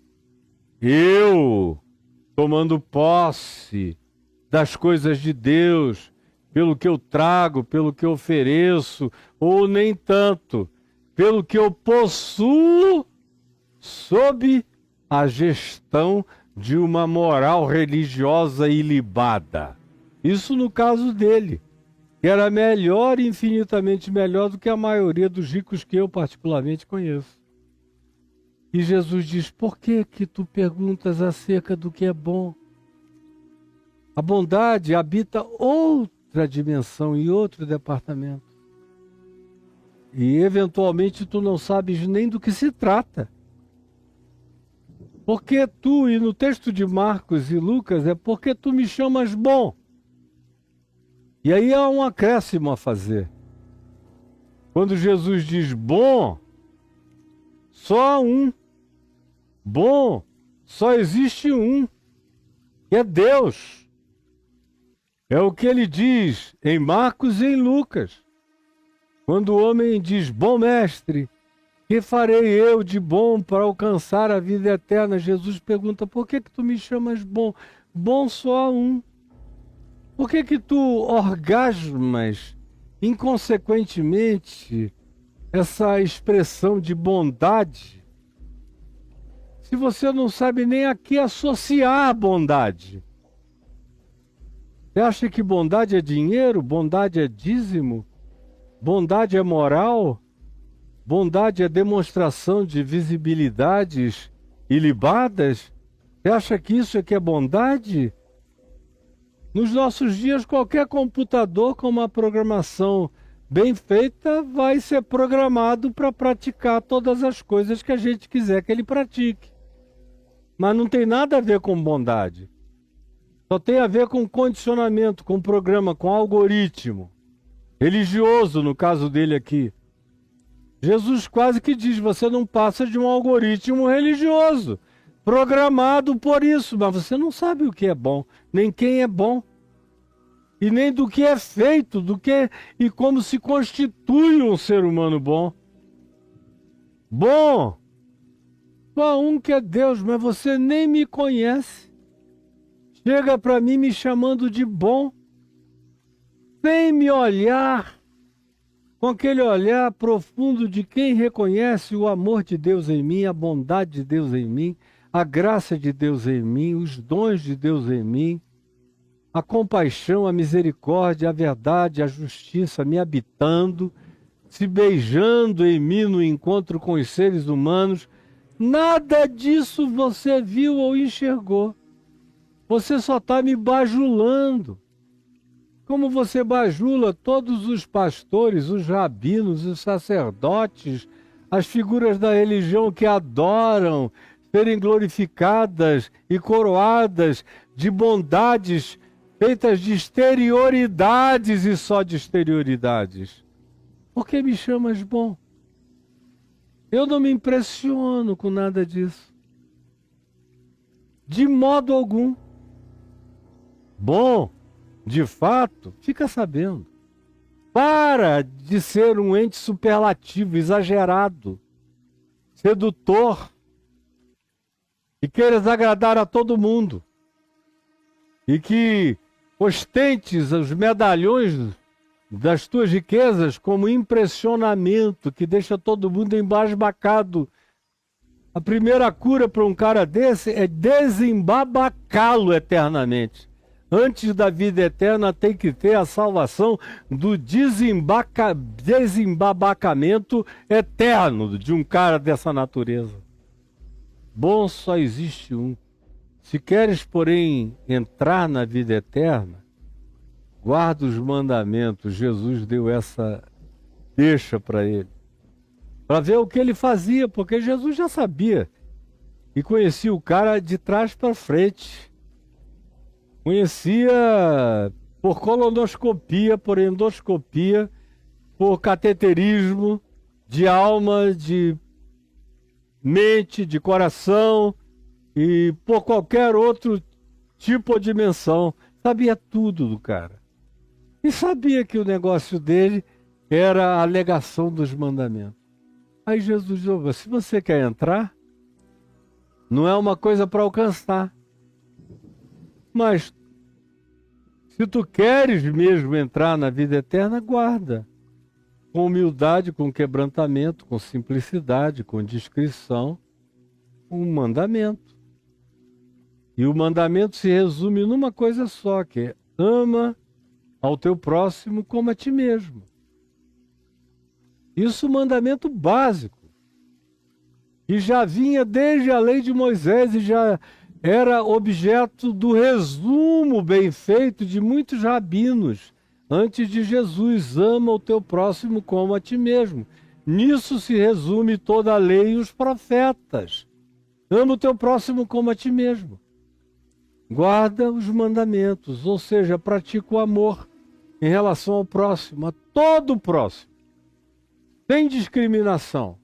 Eu, tomando posse das coisas de Deus, pelo que eu trago, pelo que eu ofereço, ou nem tanto, pelo que eu possuo, sob a gestão de uma moral religiosa ilibada. Isso no caso dele, que era melhor, infinitamente melhor do que a maioria dos ricos que eu particularmente conheço. E Jesus diz: por que que tu perguntas acerca do que é bom? A bondade habita outra dimensão e outro departamento. E eventualmente tu não sabes nem do que se trata. Porque tu, e no texto de Marcos e Lucas, é porque tu me chamas bom. E aí há um acréscimo a fazer. Quando Jesus diz bom, só há um. Bom, só existe um, que é Deus. É o que ele diz em Marcos e em Lucas. Quando o homem diz, bom mestre, que farei eu de bom para alcançar a vida eterna? Jesus pergunta, por que que tu me chamas bom? Bom só há um. Por que que tu orgasmas inconsequentemente essa expressão de bondade, se você não sabe nem a que associar a bondade? Você acha que bondade é dinheiro? Bondade é dízimo? Bondade é moral? Bondade é demonstração de visibilidades ilibadas? Você acha que isso é que é bondade? Nos nossos dias, qualquer computador com uma programação bem feita vai ser programado para praticar todas as coisas que a gente quiser que ele pratique. Mas não tem nada a ver com bondade. Só tem a ver com condicionamento, com programa, com algoritmo. Religioso, no caso dele aqui. Jesus quase que diz, você não passa de um algoritmo religioso, programado por isso, mas você não sabe o que é bom, nem quem é bom, e nem do que é feito, do que e como se constitui um ser humano bom. Bom, só um que é Deus, mas você nem me conhece. Chega para mim me chamando de bom, sem me olhar com aquele olhar profundo de quem reconhece o amor de Deus em mim, a bondade de Deus em mim, a graça de Deus em mim, os dons de Deus em mim, a compaixão, a misericórdia, a verdade, a justiça me habitando, se beijando em mim no encontro com os seres humanos. Nada disso você viu ou enxergou. Você só está me bajulando. Como você bajula todos os pastores, os rabinos, os sacerdotes, as figuras da religião que adoram serem glorificadas e coroadas de bondades feitas de exterioridades e só de exterioridades. Por que me chamas bom? Eu não me impressiono com nada disso. De modo algum. Bom, de fato, fica sabendo. Para de ser um ente superlativo, exagerado, sedutor, e queiras agradar a todo mundo. E que ostentes os medalhões das tuas riquezas como impressionamento, que deixa todo mundo embasbacado. A primeira cura para um cara desse é desembabacá-lo eternamente. Antes da vida eterna tem que ter a salvação do desembabacamento eterno de um cara dessa natureza. Bom só existe um. Se queres, porém, entrar na vida eterna, guarda os mandamentos. Jesus deu essa deixa para ele, para ver o que ele fazia, porque Jesus já sabia e conhecia o cara de trás para frente. Conhecia por colonoscopia, por endoscopia, por cateterismo de alma, de mente, de coração e por qualquer outro tipo ou dimensão. Sabia tudo do cara. E sabia que o negócio dele era a alegação dos mandamentos. Aí Jesus disse: se você quer entrar, não é uma coisa para alcançar. Mas se tu queres mesmo entrar na vida eterna, guarda. Com humildade, com quebrantamento, com simplicidade, com discrição, um mandamento. E o mandamento se resume numa coisa só, que é: ama ao teu próximo como a ti mesmo. Isso é um mandamento básico. E já vinha desde a lei de Moisés e já era objeto do resumo bem feito de muitos rabinos antes de Jesus: ama o teu próximo como a ti mesmo. Nisso se resume toda a lei e os profetas. Ama o teu próximo como a ti mesmo. Guarda os mandamentos, ou seja, pratica o amor em relação ao próximo, a todo o próximo, sem discriminação,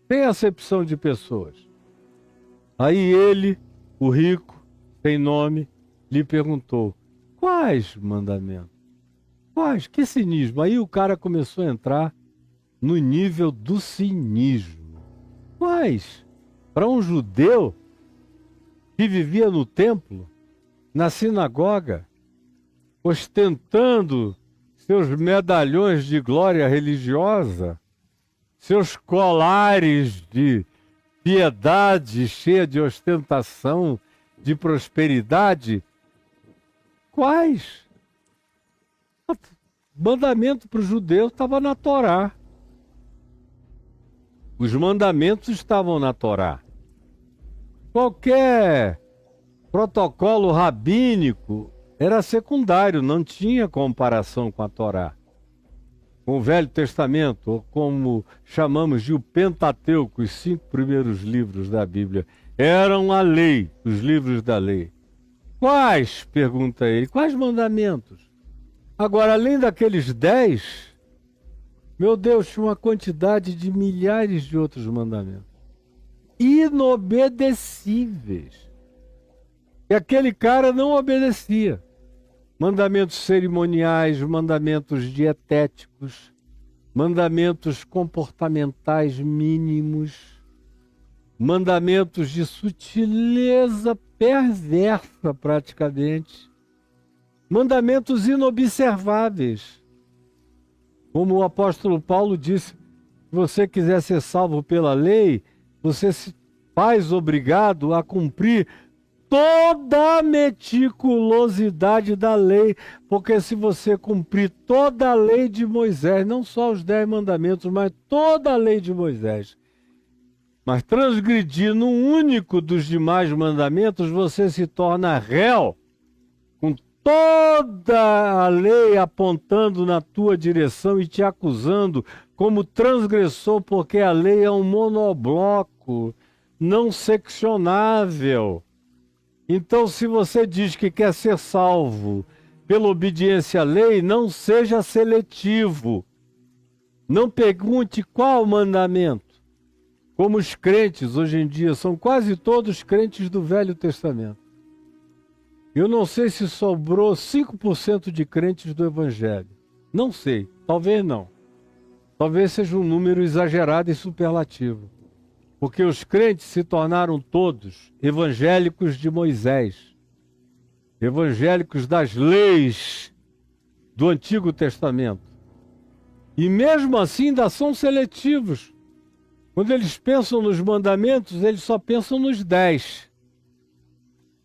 sem acepção de pessoas. Aí ele, o rico, sem nome, lhe perguntou: quais mandamentos? Quais? Que cinismo? Aí o cara começou a entrar no nível do cinismo. Quais? Para um judeu que vivia no templo, na sinagoga, ostentando seus medalhões de glória religiosa, seus colares de piedade cheia de ostentação, de prosperidade, quais? O mandamento para o judeu estava na Torá. Os mandamentos estavam na Torá. Qualquer protocolo rabínico era secundário, não tinha comparação com a Torá, com o Velho Testamento, ou como chamamos de o Pentateuco, os 5 primeiros livros da Bíblia. Eram a lei, os livros da lei. Quais? Pergunta ele. Quais mandamentos? Agora, além daqueles 10, meu Deus, tinha uma quantidade de milhares de outros mandamentos. Inobedecíveis. E aquele cara não obedecia. Mandamentos cerimoniais, mandamentos dietéticos, mandamentos comportamentais mínimos, mandamentos de sutileza perversa praticamente, mandamentos inobserváveis. Como o apóstolo Paulo disse: se você quiser ser salvo pela lei, você se faz obrigado a cumprir toda a meticulosidade da lei, porque se você cumprir toda a lei de Moisés, não só os 10 mandamentos, mas toda a lei de Moisés, mas transgredir num único dos demais mandamentos, você se torna réu, com toda a lei apontando na tua direção e te acusando como transgressor, porque a lei é um monobloco, não seccionável. Então, se você diz que quer ser salvo pela obediência à lei, não seja seletivo. Não pergunte qual mandamento. Como os crentes hoje em dia, são quase todos crentes do Velho Testamento. Eu não sei se sobrou 5% de crentes do Evangelho. Não sei, talvez não. Talvez seja um número exagerado e superlativo. Porque os crentes se tornaram todos evangélicos de Moisés, evangélicos das leis do Antigo Testamento. E mesmo assim ainda são seletivos. Quando eles pensam nos mandamentos, eles só pensam nos 10.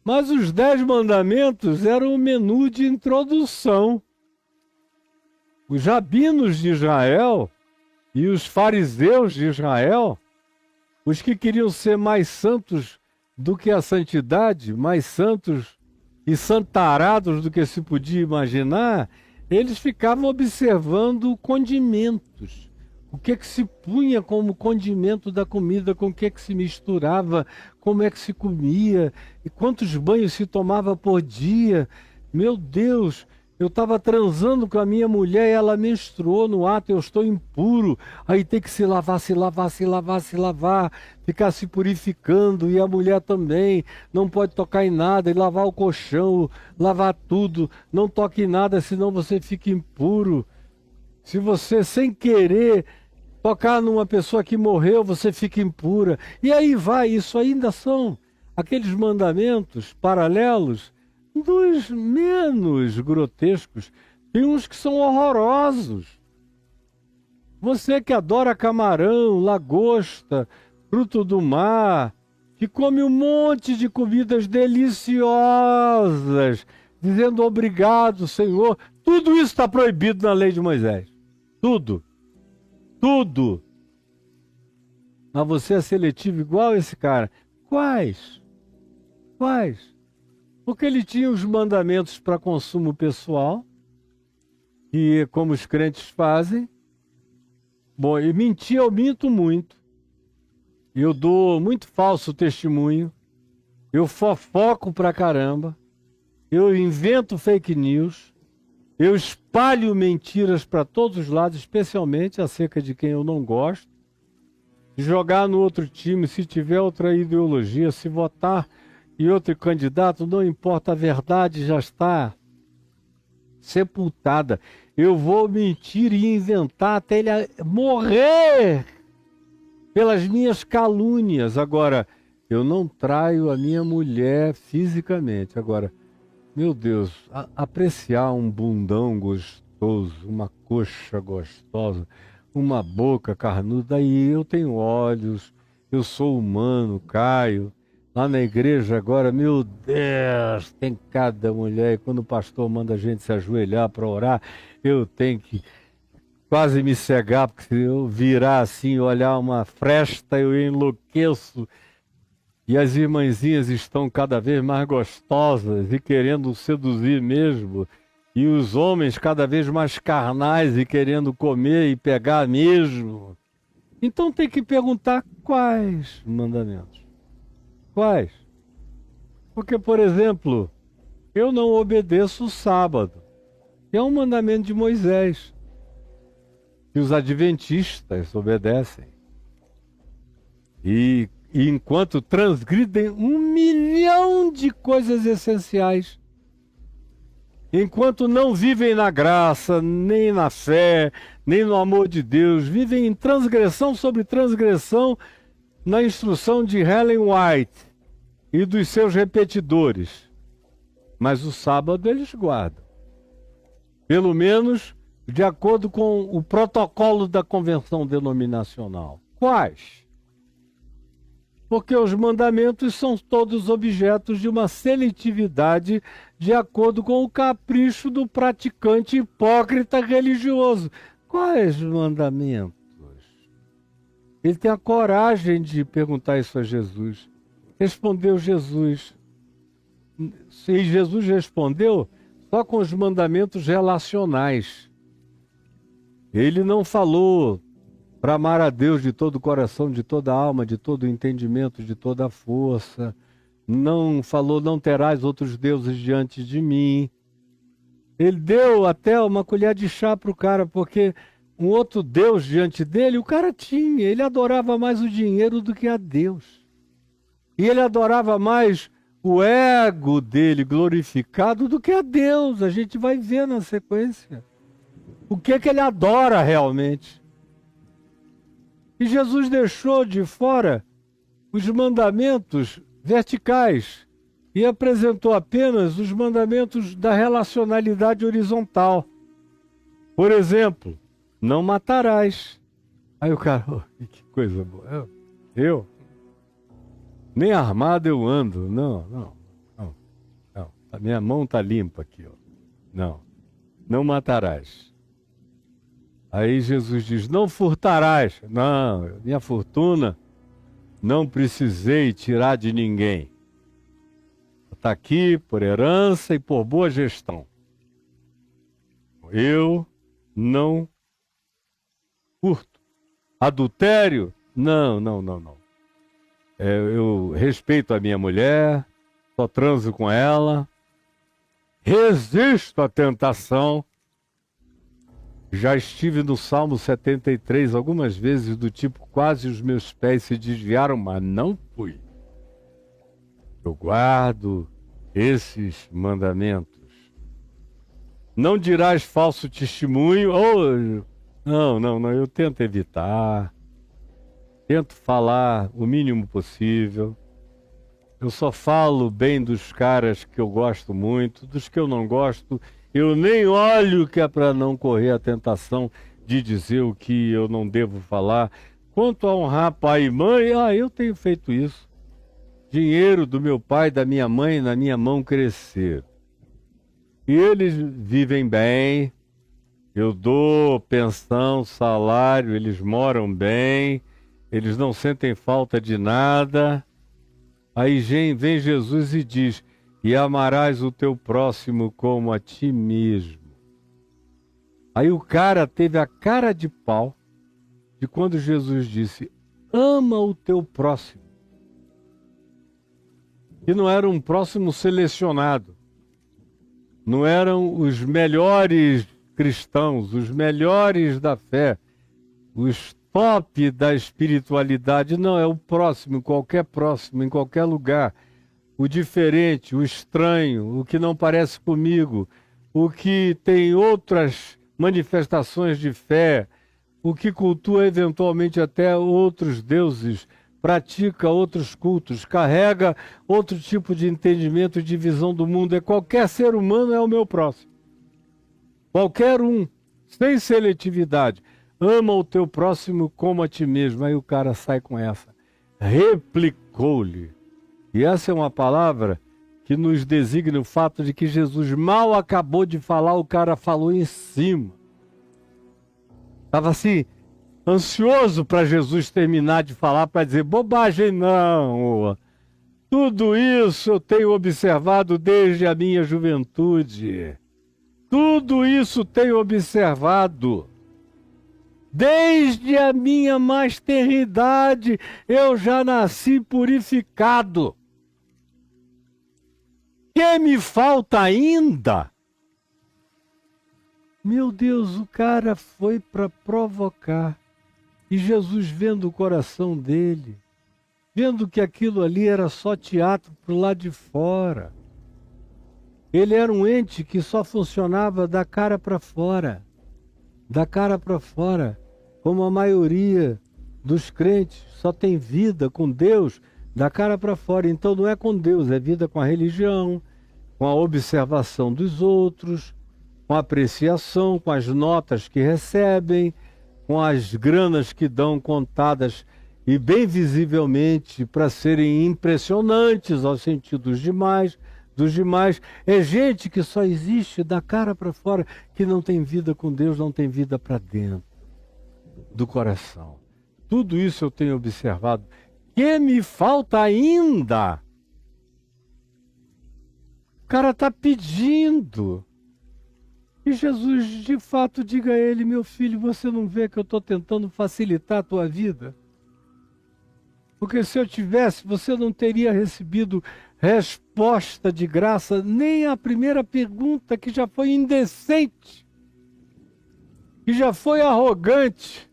Mas os 10 mandamentos eram o menu de introdução. Os rabinos de Israel e os fariseus de Israel, os que queriam ser mais santos do que a santidade, mais santos e santarados do que se podia imaginar, eles ficavam observando condimentos. O que se punha como condimento da comida, com o que se misturava, como é que se comia, e quantos banhos se tomava por dia. Meu Deus, Eu estava transando com a minha mulher e ela menstruou no ato, eu estou impuro. Aí tem que se lavar, se lavar, se lavar, se lavar, ficar se purificando. E a mulher também não pode tocar em nada, e lavar o colchão, lavar tudo. Não toque em nada, senão você fica impuro. Se você, sem querer, tocar numa pessoa que morreu, você fica impura. E aí vai, isso ainda são aqueles mandamentos paralelos dos menos grotescos. Tem uns que são horrorosos. Você que adora camarão, lagosta, fruto do mar, que come um monte de comidas deliciosas, dizendo obrigado, Senhor, tudo isso está proibido na lei de Moisés. Tudo. Tudo. Mas você é seletivo igual esse cara. Quais? Quais? Porque ele tinha os mandamentos para consumo pessoal, e como os crentes fazem. Bom, e mentir eu minto muito. Eu dou muito falso testemunho. Eu fofoco pra caramba. Eu invento fake news. Eu espalho mentiras para todos os lados, especialmente acerca de quem eu não gosto. Jogar no outro time, se tiver outra ideologia, se votar e outro candidato, não importa, a verdade já está sepultada. Eu vou mentir e inventar até ele morrer pelas minhas calúnias. Agora, eu não traio a minha mulher fisicamente. Agora, meu Deus, apreciar um bundão gostoso, uma coxa gostosa, uma boca carnuda, aí eu tenho olhos, eu sou humano, caio. Lá na igreja agora, meu Deus, tem cada mulher. E quando o pastor manda a gente se ajoelhar para orar, eu tenho que quase me cegar, porque se eu virar assim, olhar uma fresta, eu enlouqueço. E as irmãzinhas estão cada vez mais gostosas e querendo seduzir mesmo. E os homens cada vez mais carnais e querendo comer e pegar mesmo. Então tem que perguntar quais mandamentos. Quais? Porque, por exemplo, eu não obedeço o sábado. É um mandamento de Moisés, que os adventistas obedecem. E enquanto transgridem 1.000.000 de coisas essenciais, enquanto não vivem na graça, nem na fé, nem no amor de Deus, vivem em transgressão sobre transgressão, na instrução de Ellen White e dos seus repetidores. Mas o sábado eles guardam. Pelo menos de acordo com o protocolo da convenção denominacional. Quais? Porque os mandamentos são todos objetos de uma seletividade de acordo com o capricho do praticante hipócrita religioso. Quais mandamentos? Ele tem a coragem de perguntar isso a Jesus. Respondeu Jesus. E Jesus respondeu só com os mandamentos relacionais. Ele não falou para amar a Deus de todo o coração, de toda a alma, de todo o entendimento, de toda a força. Não falou, não terás outros deuses diante de mim. Ele deu até uma colher de chá para o cara, porque um outro Deus diante dele, o cara tinha. Ele adorava mais o dinheiro do que a Deus. E ele adorava mais o ego dele glorificado do que a Deus. A gente vai ver na sequência. O que ele adora realmente. E Jesus deixou de fora os mandamentos verticais e apresentou apenas os mandamentos da relacionalidade horizontal. Por exemplo, não matarás. Aí o cara, oh, que coisa boa. Eu? Nem armado eu ando. Não. A minha mão está limpa aqui, ó. Não matarás. Aí Jesus diz, não furtarás. Não, minha fortuna não precisei tirar de ninguém. Está aqui por herança e por boa gestão. Eu não furto. Adultério? Não. Eu respeito a minha mulher, só transo com ela. resisto à tentação. Já estive no Salmo 73 algumas vezes, do tipo, quase os meus pés se desviaram, mas não fui. Eu guardo esses mandamentos. Não dirás falso testemunho. Não, eu tento evitar. Tento falar o mínimo possível. Eu só falo bem dos caras que eu gosto muito, dos que eu não gosto. Eu nem olho, que é para não correr a tentação de dizer o que eu não devo falar. Quanto a honrar pai e mãe, eu tenho feito isso. Dinheiro do meu pai, da minha mãe, na minha mão crescer. E eles vivem bem, eu dou pensão, salário, eles moram bem, eles não sentem falta de nada. Aí vem Jesus e diz: e amarás o teu próximo como a ti mesmo. Aí o cara teve a cara de pau de quando Jesus disse: ama o teu próximo. E não era um próximo selecionado. Não eram os melhores cristãos, os melhores da fé, os top da espiritualidade. Não, é o próximo, em qualquer lugar. O diferente, o estranho, o que não parece comigo, o que tem outras manifestações de fé, o que cultua eventualmente até outros deuses, pratica outros cultos, carrega outro tipo de entendimento e de visão do mundo. Qualquer ser humano é o meu próximo. Qualquer um, sem seletividade. Ama o teu próximo como a ti mesmo. Aí o cara sai com essa. Replicou-lhe. E essa é uma palavra que nos designa o fato de que Jesus mal acabou de falar, o cara falou em cima. Estava assim, ansioso para Jesus terminar de falar, para dizer: bobagem não. Tudo isso eu tenho observado desde a minha juventude. Tudo isso tenho observado. Desde a minha mais tenra idade eu já nasci purificado. Que me falta ainda? Meu Deus, o cara foi para provocar. E Jesus, vendo o coração dele, vendo que aquilo ali era só teatro para o lado de fora. Ele era um ente que só funcionava da cara para fora. Da cara para fora. Como a maioria dos crentes só tem vida com Deus da cara para fora. Então não é com Deus, é vida com a religião, com a observação dos outros, com a apreciação, com as notas que recebem, com as granas que dão contadas e bem visivelmente para serem impressionantes aos sentidos dos demais. É gente que só existe da cara para fora, que não tem vida com Deus, não tem vida para dentro do coração. Tudo isso eu tenho observado. Que me falta ainda? O cara está pedindo. E Jesus, de fato, diga a ele: meu filho, você não vê que eu estou tentando facilitar a tua vida? Porque se eu tivesse, você não teria recebido resposta de graça, nem a primeira pergunta, que já foi indecente, que já foi arrogante,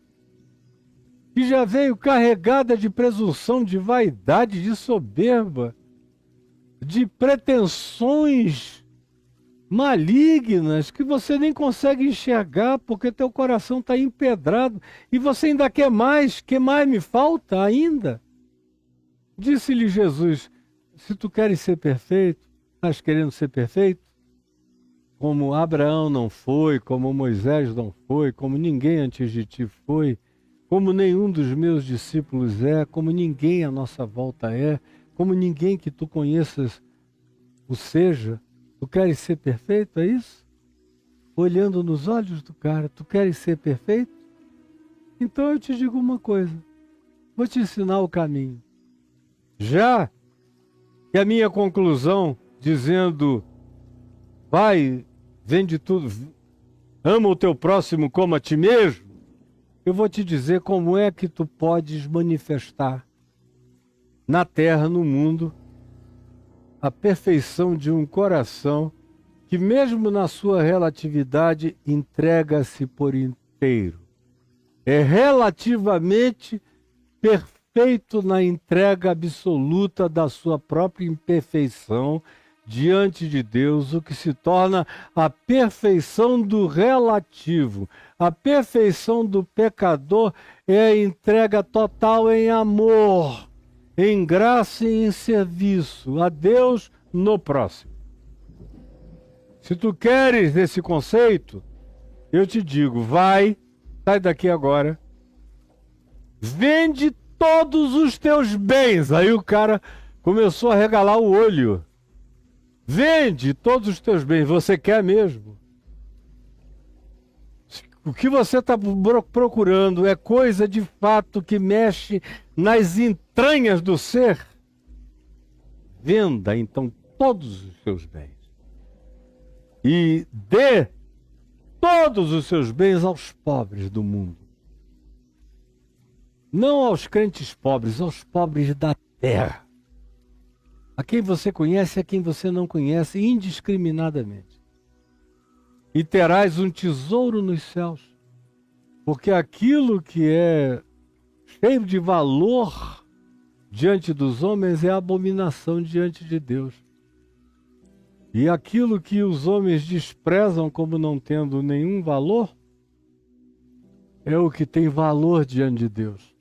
que já veio carregada de presunção, de vaidade, de soberba, de pretensões malignas que você nem consegue enxergar porque teu coração está empedrado e você ainda quer mais. Que mais me falta ainda? Disse-lhe Jesus: se tu queres ser perfeito, estás querendo ser perfeito? Como Abraão não foi, como Moisés não foi, como ninguém antes de ti foi, como nenhum dos meus discípulos é, como ninguém à nossa volta é, como ninguém que tu conheças o seja. Tu queres ser perfeito, é isso? Olhando nos olhos do cara, tu queres ser perfeito? Então eu te digo uma coisa, vou te ensinar o caminho. Já que a minha conclusão, dizendo: vai, vende tudo, ama o teu próximo como a ti mesmo, eu vou te dizer como é que tu podes manifestar na terra, no mundo, a perfeição de um coração que mesmo na sua relatividade entrega-se por inteiro. É relativamente perfeito na entrega absoluta da sua própria imperfeição diante de Deus, o que se torna a perfeição do relativo. A perfeição do pecador é a entrega total em amor, em graça e em serviço a Deus no próximo. Se tu queres esse conceito, eu te digo, sai daqui agora, vende todos os teus bens. Aí o cara começou a regalar o olho. Vende todos os teus bens, você quer mesmo? O que você está procurando é coisa de fato que mexe nas entranhas do ser? Venda então todos os seus bens e dê todos os seus bens aos pobres do mundo. Não aos crentes pobres, aos pobres da terra. A quem você conhece e a quem você não conhece, indiscriminadamente. E terás um tesouro nos céus, porque aquilo que é cheio de valor diante dos homens é abominação diante de Deus. E aquilo que os homens desprezam como não tendo nenhum valor, é o que tem valor diante de Deus.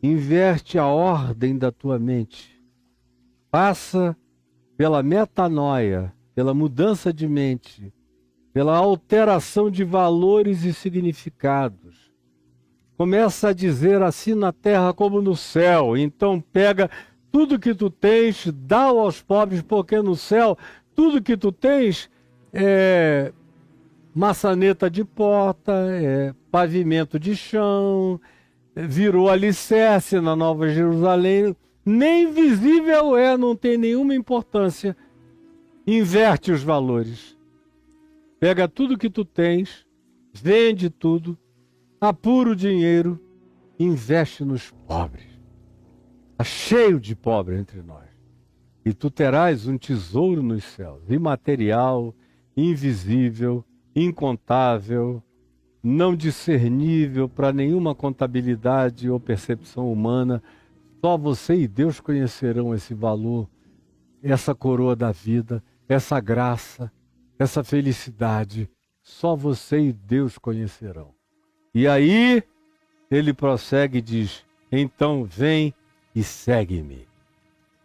Inverte a ordem da tua mente. Passa pela metanoia, pela mudança de mente, pela alteração de valores e significados. Começa a dizer assim na terra como no céu. Então pega tudo que tu tens, dá aos pobres, porque no céu tudo que tu tens é maçaneta de porta, é pavimento de chão, virou alicerce na Nova Jerusalém. Nem visível é, não tem nenhuma importância. Inverte os valores. Pega tudo que tu tens, vende tudo, apura o dinheiro, investe nos pobres. Está cheio de pobre entre nós. E tu terás um tesouro nos céus, imaterial, invisível, incontável, não discernível para nenhuma contabilidade ou percepção humana. Só você e Deus conhecerão esse valor, essa coroa da vida, essa graça, essa felicidade. Só você e Deus conhecerão. E aí ele prossegue e diz, então vem e segue-me.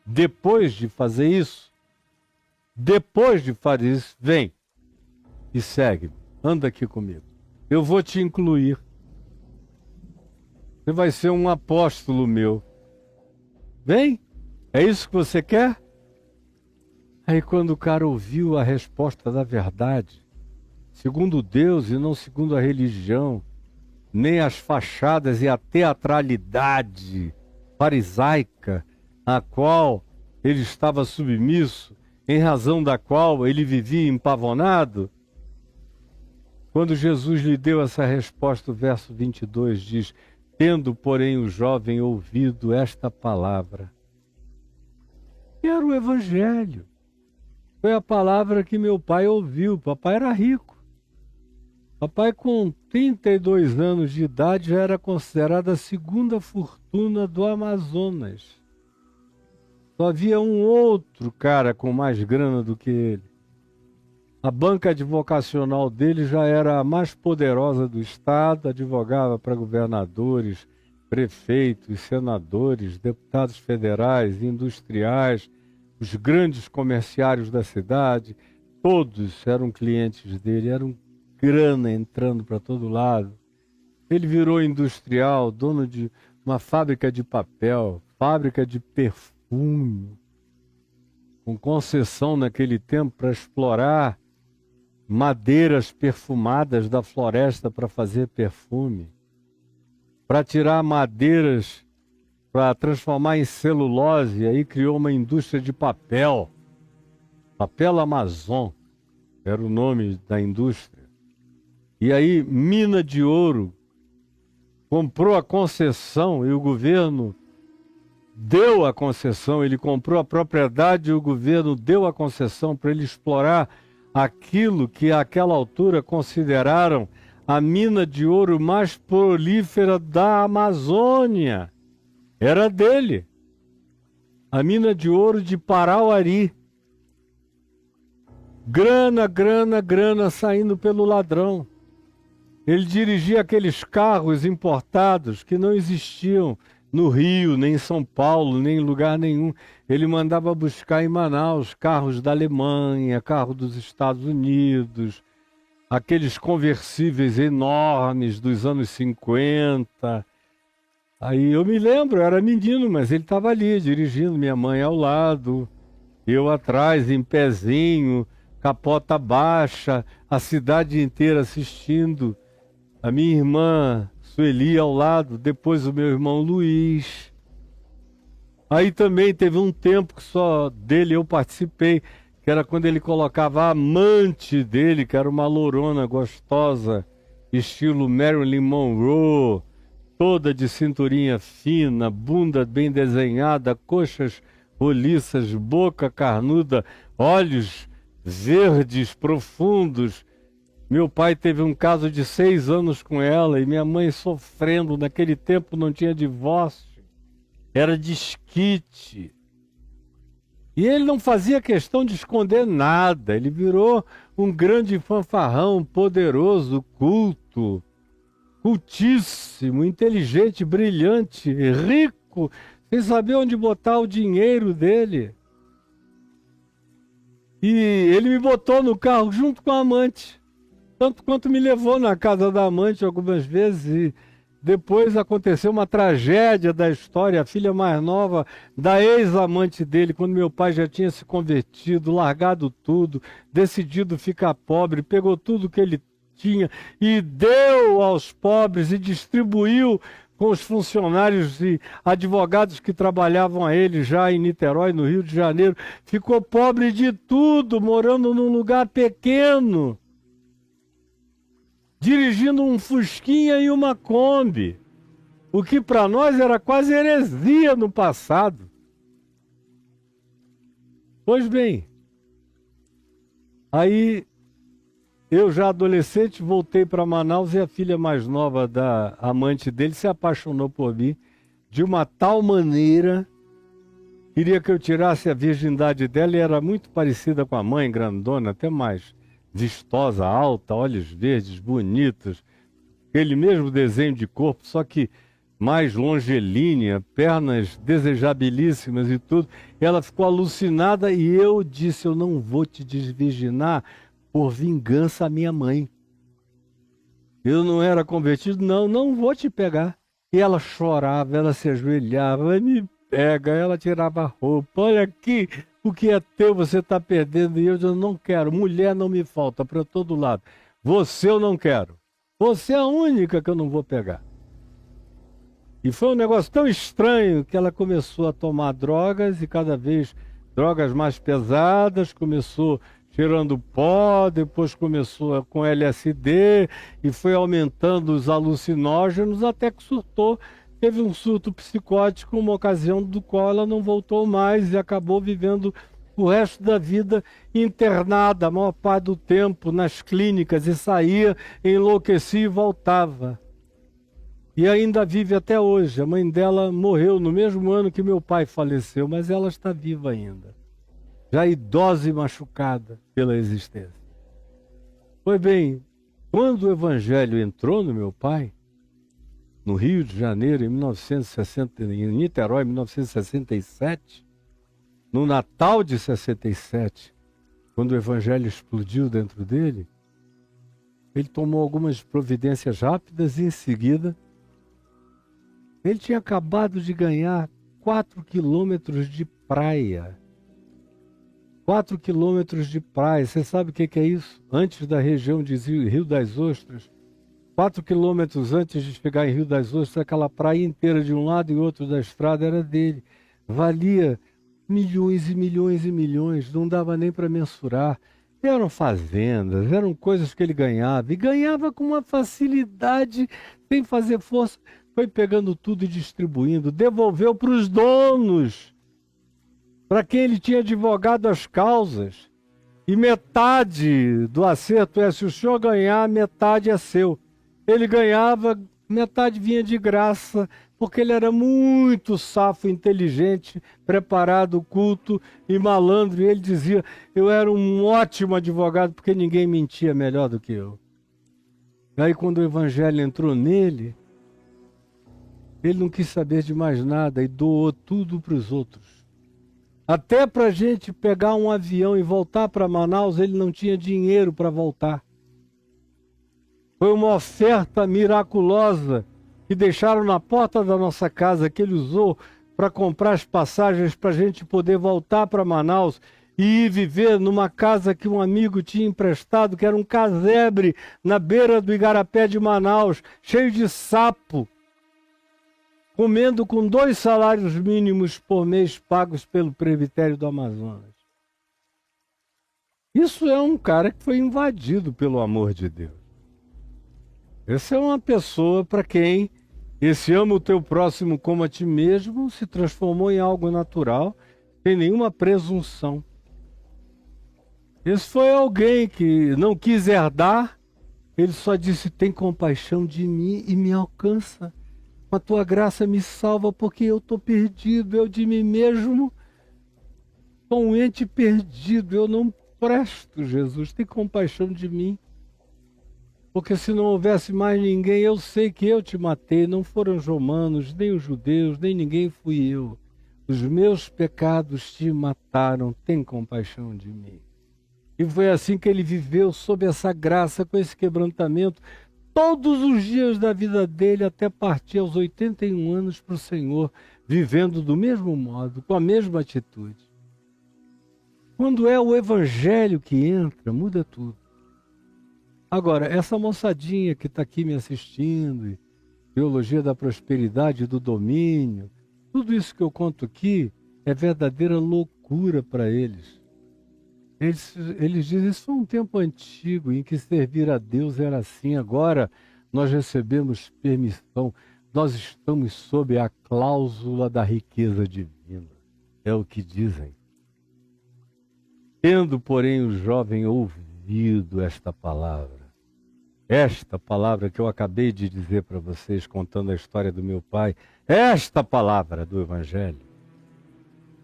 Depois de fazer isso, vem e segue-me. Anda aqui comigo. Eu vou te incluir. Você vai ser um apóstolo meu. Vem? É isso que você quer? Aí quando o cara ouviu a resposta da verdade, segundo Deus e não segundo a religião, nem as fachadas e a teatralidade farisaica a qual ele estava submisso, em razão da qual ele vivia empavonado, quando Jesus lhe deu essa resposta, o verso 22 diz, tendo, porém, o jovem ouvido esta palavra, que era o Evangelho. Foi a palavra que meu pai ouviu. Papai era rico. Papai, com 32 anos de idade, já era considerado a segunda fortuna do Amazonas. Só havia um outro cara com mais grana do que ele. A banca advocacional dele já era a mais poderosa do estado, advogava para governadores, prefeitos, senadores, deputados federais, industriais, os grandes comerciários da cidade, todos eram clientes dele, eram grana entrando para todo lado. Ele virou industrial, dono de uma fábrica de papel, fábrica de perfume, com concessão naquele tempo para explorar madeiras perfumadas da floresta para fazer perfume, para tirar madeiras para transformar em celulose, aí criou uma indústria de papel. Papel Amazon era o nome da indústria. E aí, mina de ouro, comprou a concessão e o governo deu a concessão, ele comprou a propriedade e o governo deu a concessão para ele explorar aquilo que àquela altura consideraram a mina de ouro mais prolífera da Amazônia. Era dele. A mina de ouro de Parauari. Grana, grana, grana saindo pelo ladrão. Ele dirigia aqueles carros importados que não existiam no Rio, nem em São Paulo, nem em lugar nenhum. Ele mandava buscar em Manaus carros da Alemanha, carros dos Estados Unidos, aqueles conversíveis enormes dos anos 50. Aí eu me lembro, eu era menino, mas ele estava ali dirigindo, minha mãe ao lado, eu atrás, em pezinho, capota baixa, a cidade inteira assistindo, a minha irmã Sueli ao lado, depois o meu irmão Luiz. Aí também teve um tempo que só dele eu participei, que era quando ele colocava a amante dele, que era uma lourona gostosa, estilo Marilyn Monroe, toda de cinturinha fina, bunda bem desenhada, coxas roliças, boca carnuda, olhos verdes profundos. Meu pai teve um caso de 6 anos com ela e minha mãe sofrendo. Naquele tempo não tinha divórcio, era desquite. E ele não fazia questão de esconder nada. Ele virou um grande fanfarrão, poderoso, culto, cultíssimo, inteligente, brilhante, rico, sem saber onde botar o dinheiro dele. E ele me botou no carro junto com a amante. Tanto quanto me levou na casa da amante algumas vezes. E depois aconteceu uma tragédia da história. A filha mais nova da ex-amante dele, quando meu pai já tinha se convertido, largado tudo, decidido ficar pobre, pegou tudo que ele tinha e deu aos pobres e distribuiu com os funcionários e advogados que trabalhavam a ele já em Niterói, no Rio de Janeiro. Ficou pobre de tudo, morando num lugar pequeno, dirigindo um Fusquinha e uma Kombi, o que para nós era quase heresia no passado. Pois bem, aí eu já adolescente voltei para Manaus e a filha mais nova da amante dele se apaixonou por mim de uma tal maneira, queria que eu tirasse a virgindade dela e era muito parecida com a mãe, grandona, até mais vistosa, alta, olhos verdes, bonitos, aquele mesmo desenho de corpo, só que mais longilínea, pernas desejabilíssimas e tudo. Ela ficou alucinada e eu disse, eu não vou te desvirginar por vingança à minha mãe. Eu não era convertido, não vou te pegar. E ela chorava, ela se ajoelhava, me pega, ela tirava a roupa, olha aqui, o que é teu você está perdendo. E eu disse, não quero, mulher não me falta para todo lado. Você eu não quero. Você é a única que eu não vou pegar. E foi um negócio tão estranho que ela começou a tomar drogas e cada vez drogas mais pesadas, começou cheirando pó, depois começou com LSD e foi aumentando os alucinógenos até que surtou. Teve um surto psicótico, uma ocasião do qual ela não voltou mais e acabou vivendo o resto da vida internada, a maior parte do tempo nas clínicas, e saía, enlouquecia e voltava. E ainda vive até hoje. A mãe dela morreu no mesmo ano que meu pai faleceu, mas ela está viva ainda, já idosa e machucada pela existência. Pois bem, quando o Evangelho entrou no meu pai, no Rio de Janeiro, em 1960, em Niterói, em 1967, no Natal de 67, quando o Evangelho explodiu dentro dele, ele tomou algumas providências rápidas e em seguida ele tinha acabado de ganhar 4 quilômetros de praia. 4 quilômetros de praia. Você sabe o que é isso? Antes da região de Rio das Ostras, 4 quilômetros antes de chegar em Rio das Ostras, aquela praia inteira de um lado e outro da estrada era dele. Valia milhões e milhões e milhões, não dava nem para mensurar. Eram fazendas, eram coisas que ele ganhava. E ganhava com uma facilidade, sem fazer força. foi pegando tudo e distribuindo, devolveu para os donos, para quem ele tinha advogado as causas. E metade do acerto é, se o senhor ganhar, metade é seu. Ele ganhava, metade vinha de graça, porque ele era muito safo, inteligente, preparado, culto e malandro. E ele dizia, eu era um ótimo advogado, porque ninguém mentia melhor do que eu. Aí quando o evangelho entrou nele, ele não quis saber de mais nada e doou tudo para os outros. Até para a gente pegar um avião e voltar para Manaus, ele não tinha dinheiro para voltar. Foi uma oferta miraculosa que deixaram na porta da nossa casa, que ele usou para comprar as passagens para a gente poder voltar para Manaus e ir viver numa casa que um amigo tinha emprestado, que era um casebre na beira do Igarapé de Manaus, cheio de sapo, comendo com 2 salários mínimos por mês pagos pelo presbitério do Amazonas. Isso é um cara que foi invadido pelo amor de Deus. Essa é uma pessoa para quem esse ama o teu próximo como a ti mesmo se transformou em algo natural, sem nenhuma presunção. Esse foi alguém que não quis herdar, ele só disse, tem compaixão de mim e me alcança. Com a tua graça me salva, porque eu estou perdido, eu de mim mesmo sou um ente perdido, eu não presto, Jesus, tem compaixão de mim. Porque se não houvesse mais ninguém, eu sei que eu te matei, não foram os romanos, nem os judeus, nem ninguém fui eu. Os meus pecados te mataram, tem compaixão de mim. E foi assim que ele viveu, sob essa graça, com esse quebrantamento, todos os dias da vida dele, até partir aos 81 anos para o Senhor, vivendo do mesmo modo, com a mesma atitude. Quando é o evangelho que entra, muda tudo. Agora, essa moçadinha que está aqui me assistindo, teologia da prosperidade e do domínio, tudo isso que eu conto aqui é verdadeira loucura para eles. Eles dizem, isso foi um tempo antigo em que servir a Deus era assim, agora nós recebemos permissão, nós estamos sob a cláusula da riqueza divina, é o que dizem. Tendo, porém, o jovem ouvido esta palavra que eu acabei de dizer para vocês, contando a história do meu pai, esta palavra do Evangelho,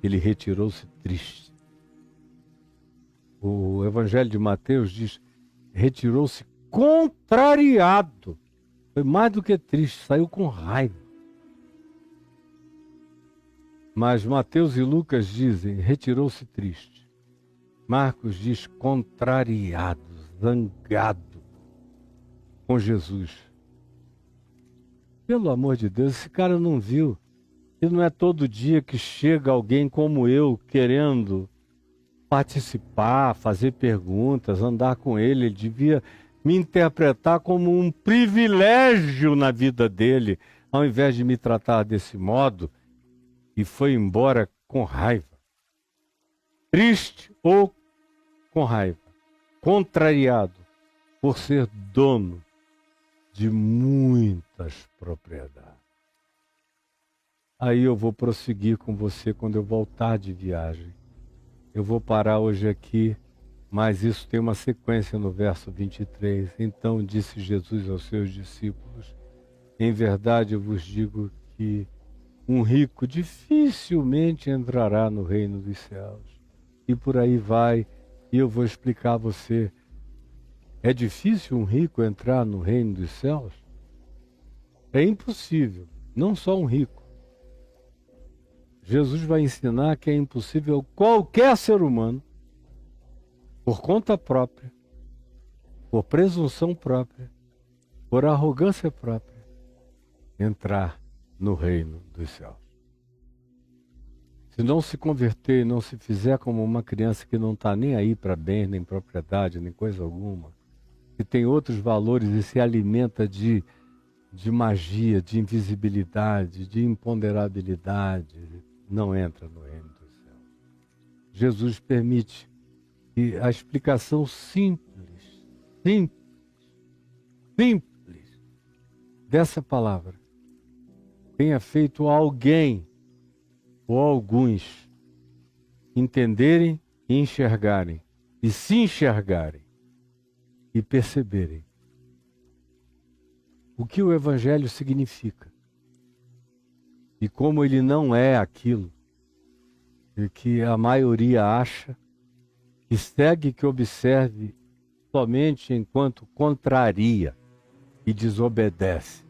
ele retirou-se triste. O Evangelho de Mateus diz, retirou-se contrariado. Foi mais do que triste, saiu com raiva. Mas Mateus e Lucas dizem, retirou-se triste. Marcos diz, contrariado, zangado com Jesus. Pelo amor de Deus, esse cara não viu. E não é todo dia que chega alguém como eu, querendo participar, fazer perguntas, andar com ele. Ele devia me interpretar como um privilégio na vida dele, ao invés de me tratar desse modo, e foi embora com raiva. Triste ou com raiva, contrariado por ser dono de muitas propriedades. Aí eu vou prosseguir com você quando eu voltar de viagem. Eu vou parar hoje aqui, mas isso tem uma sequência no verso 23. Então disse Jesus aos seus discípulos, em verdade eu vos digo que um rico dificilmente entrará no reino dos céus. E por aí vai, e eu vou explicar a você. É difícil um rico entrar no reino dos céus? É impossível, não só um rico. Jesus vai ensinar que é impossível qualquer ser humano, por conta própria, por presunção própria, por arrogância própria, entrar no reino dos céus. Se não se converter e não se fizer como uma criança que não está nem aí para bem, nem propriedade, nem coisa alguma, que tem outros valores e se alimenta de magia, de invisibilidade, de imponderabilidade, não entra no reino dos céus. Jesus permite que a explicação simples dessa palavra tenha feito alguém ou alguns entenderem e enxergarem, e se enxergarem e perceberem o que o Evangelho significa e como ele não é aquilo que a maioria acha, que segue, que observe somente enquanto contraria e desobedece.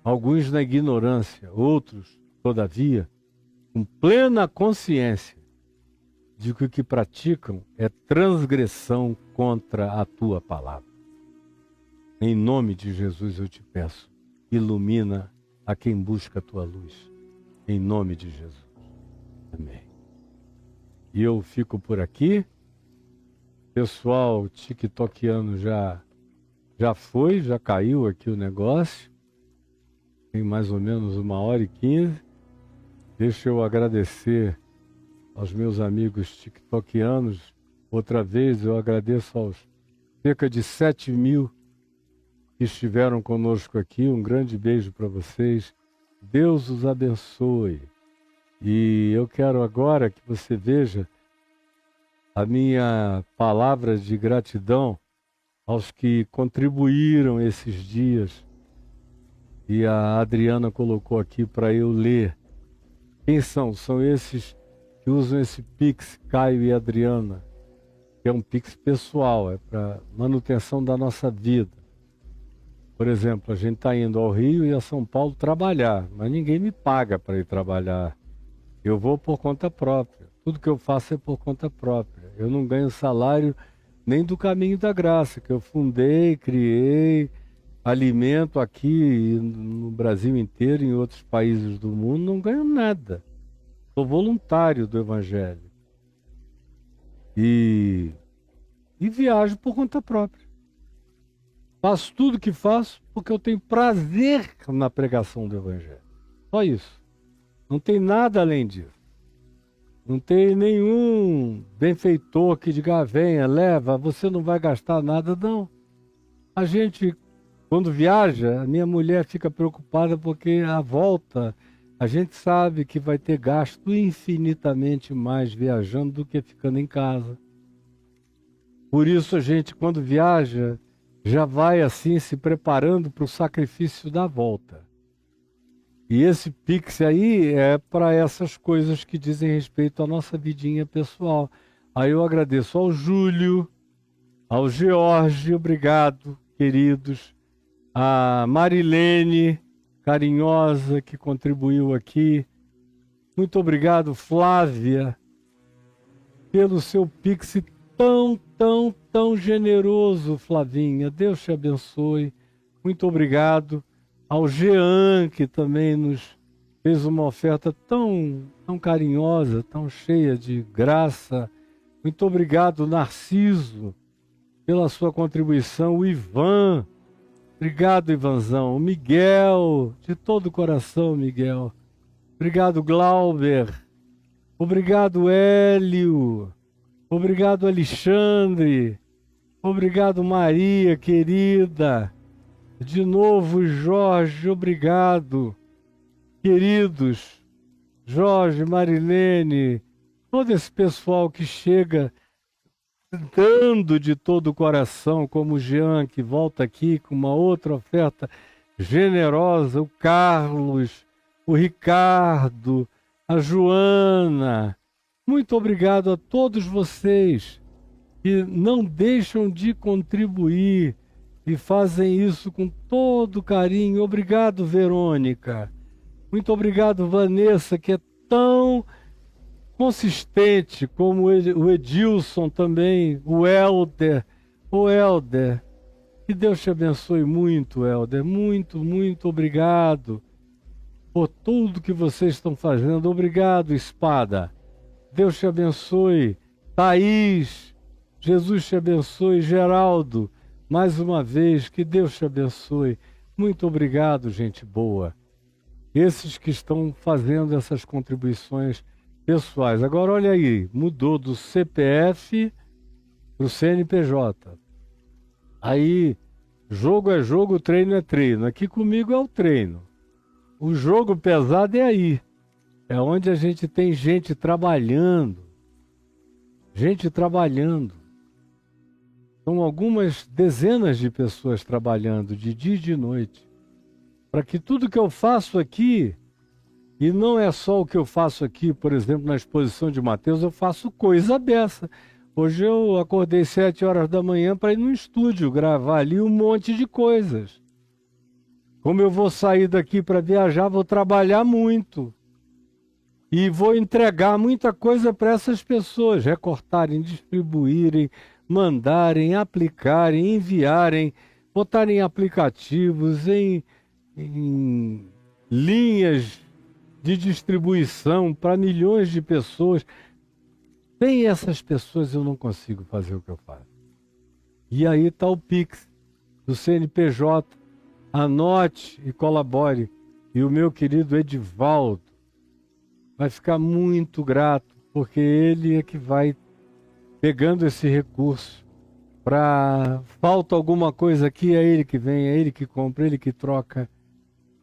Alguns na ignorância, outros, todavia, com plena consciência de que o que praticam é transgressão contra a tua palavra. Em nome de Jesus eu te peço, ilumina a quem busca a tua luz. Em nome de Jesus. Amém. E eu fico por aqui. Pessoal tiktokiano já foi, já caiu aqui o negócio. Tem mais ou menos 1h15. Deixa eu agradecer aos meus amigos tiktokianos. Outra vez eu agradeço aos cerca de 7.000 que estiveram conosco aqui. Um grande beijo para vocês. Deus os abençoe. E eu quero agora que você veja a minha palavra de gratidão aos que contribuíram esses dias. E a Adriana colocou aqui para eu ler. Quem são? São esses que usam esse Pix, Caio e Adriana, que é um Pix pessoal, é para manutenção da nossa vida. Por exemplo, a gente está indo ao Rio e a São Paulo trabalhar, mas ninguém me paga para ir trabalhar. Eu vou por conta própria. Tudo que eu faço é por conta própria. Eu não ganho salário nem do Caminho da Graça, que eu fundei, criei, alimento aqui no Brasil inteiro, em outros países do mundo, não ganho nada. Sou voluntário do Evangelho. E viajo por conta própria. Faço tudo que faço porque eu tenho prazer na pregação do Evangelho. Só isso. Não tem nada além disso. Não tem nenhum benfeitor que diga, venha, leva, você não vai gastar nada, não. A gente, quando viaja, a minha mulher fica preocupada porque a volta, a gente sabe que vai ter gasto infinitamente mais viajando do que ficando em casa. Por isso a gente, quando viaja, já vai assim se preparando para o sacrifício da volta. E esse Pix aí é para essas coisas que dizem respeito à nossa vidinha pessoal. Aí eu agradeço ao Júlio, ao George, obrigado, queridos. A Marilene, carinhosa, que contribuiu aqui. Muito obrigado, Flávia, pelo seu Pix tão generoso, Flavinha. Deus te abençoe. Muito obrigado. Ao Jean, que também nos fez uma oferta tão carinhosa, tão cheia de graça. Muito obrigado, Narciso, pela sua contribuição. O Ivan, obrigado, Ivanzão. O Miguel, de todo o coração, Miguel. Obrigado, Glauber. Obrigado, Hélio. Obrigado, Alexandre. Obrigado, Maria, querida. De novo, Jorge, obrigado. Queridos, Jorge, Marilene, todo esse pessoal que chega dando de todo o coração, como o Jean, que volta aqui com uma outra oferta generosa, o Carlos, o Ricardo, a Joana. Muito obrigado a todos vocês que não deixam de contribuir e fazem isso com todo carinho. Obrigado, Verônica. Muito obrigado, Vanessa, que é tão consistente, como o Edilson também, o Helder. O Helder, que Deus te abençoe muito, Helder. Muito obrigado por tudo que vocês estão fazendo. Obrigado, Espada. Deus te abençoe. Thaís, Jesus te abençoe. Geraldo, mais uma vez, que Deus te abençoe. Muito obrigado, gente boa. Esses que estão fazendo essas contribuições pessoais. Agora, olha aí, mudou do CPF para o CNPJ. Aí, jogo é jogo, treino é treino. Aqui comigo é o treino. o jogo pesado é aí. É onde a gente tem gente trabalhando. Gente trabalhando. São algumas dezenas de pessoas trabalhando de dia e de noite. Para que tudo que eu faço aqui, e não é só o que eu faço aqui, por exemplo, na exposição de Mateus, eu faço coisa dessa. Hoje eu acordei 7 horas da manhã para ir no estúdio gravar ali um monte de coisas. Como eu vou sair daqui para viajar, vou trabalhar muito. E vou entregar muita coisa para essas pessoas, recortarem, distribuírem, mandarem, aplicarem, enviarem, botarem em aplicativos, em linhas de distribuição para milhões de pessoas. Sem essas pessoas eu não consigo fazer o que eu faço. E aí está o Pix do CNPJ. Anote e colabore. E o meu querido Edivaldo vai ficar muito grato, porque ele é que vai pegando esse recurso. Falta alguma coisa aqui, é ele que vem, é ele que compra, ele que troca,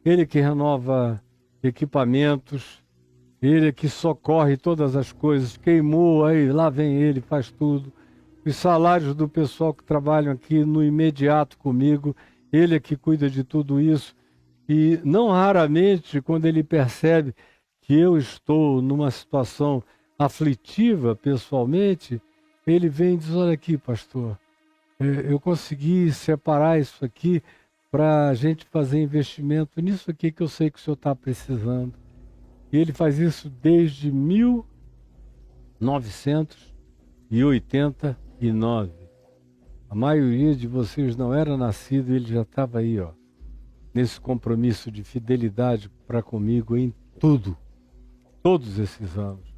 ele que renova equipamentos, ele que socorre todas as coisas. Queimou, aí lá vem ele, faz tudo. Os salários do pessoal que trabalham aqui no imediato comigo, ele é que cuida de tudo isso. E não raramente, quando ele percebe que eu estou numa situação aflitiva pessoalmente, ele vem e diz: olha aqui, pastor, eu consegui separar isso aqui para a gente fazer investimento nisso aqui que eu sei que o senhor está precisando. E ele faz isso desde 1989. A maioria de vocês não era nascido, ele já estava aí, ó, nesse compromisso de fidelidade para comigo em tudo, todos esses anos,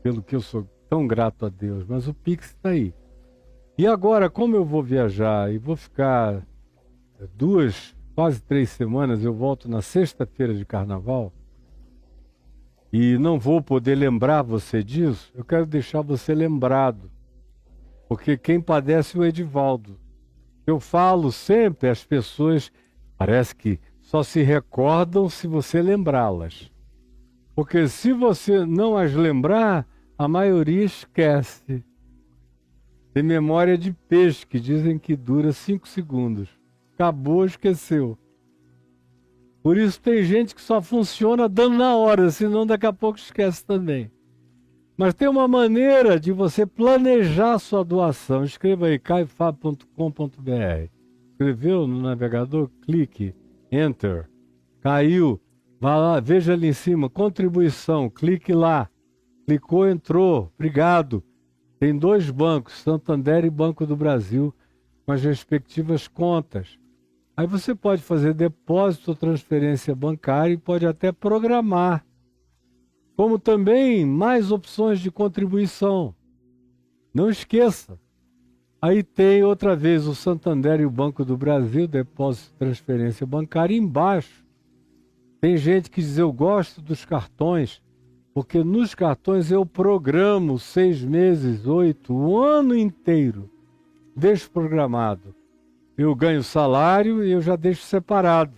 pelo que eu sou tão grato a Deus. Mas o Pix está aí. E agora, como eu vou viajar e vou ficar 2, quase 3 semanas, eu volto na sexta-feira de carnaval, e não vou poder lembrar você disso, eu quero deixar você lembrado. Porque quem padece é o Edivaldo. Eu falo sempre, as pessoas parece que só se recordam se você lembrá-las. Porque se você não as lembrar, a maioria esquece. Tem memória de peixe, que dizem que dura 5 segundos. Acabou, esqueceu. Por isso tem gente que só funciona dando na hora, senão daqui a pouco esquece também. Mas tem uma maneira de você planejar a sua doação. Escreva aí, caifab.com.br. Escreveu no navegador? Clique, Enter. Caiu, vá lá, veja ali em cima, contribuição, clique lá. Clicou, entrou, obrigado. Tem 2 bancos, Santander e Banco do Brasil, com as respectivas contas. Aí você pode fazer depósito ou transferência bancária e pode até programar. Como também mais opções de contribuição. Não esqueça. Aí tem outra vez o Santander e o Banco do Brasil, depósito e transferência bancária. Embaixo tem gente que diz: eu gosto dos cartões, porque nos cartões eu programo 6 meses, 8, o ano inteiro, desprogramado. Eu ganho salário e eu já deixo separado.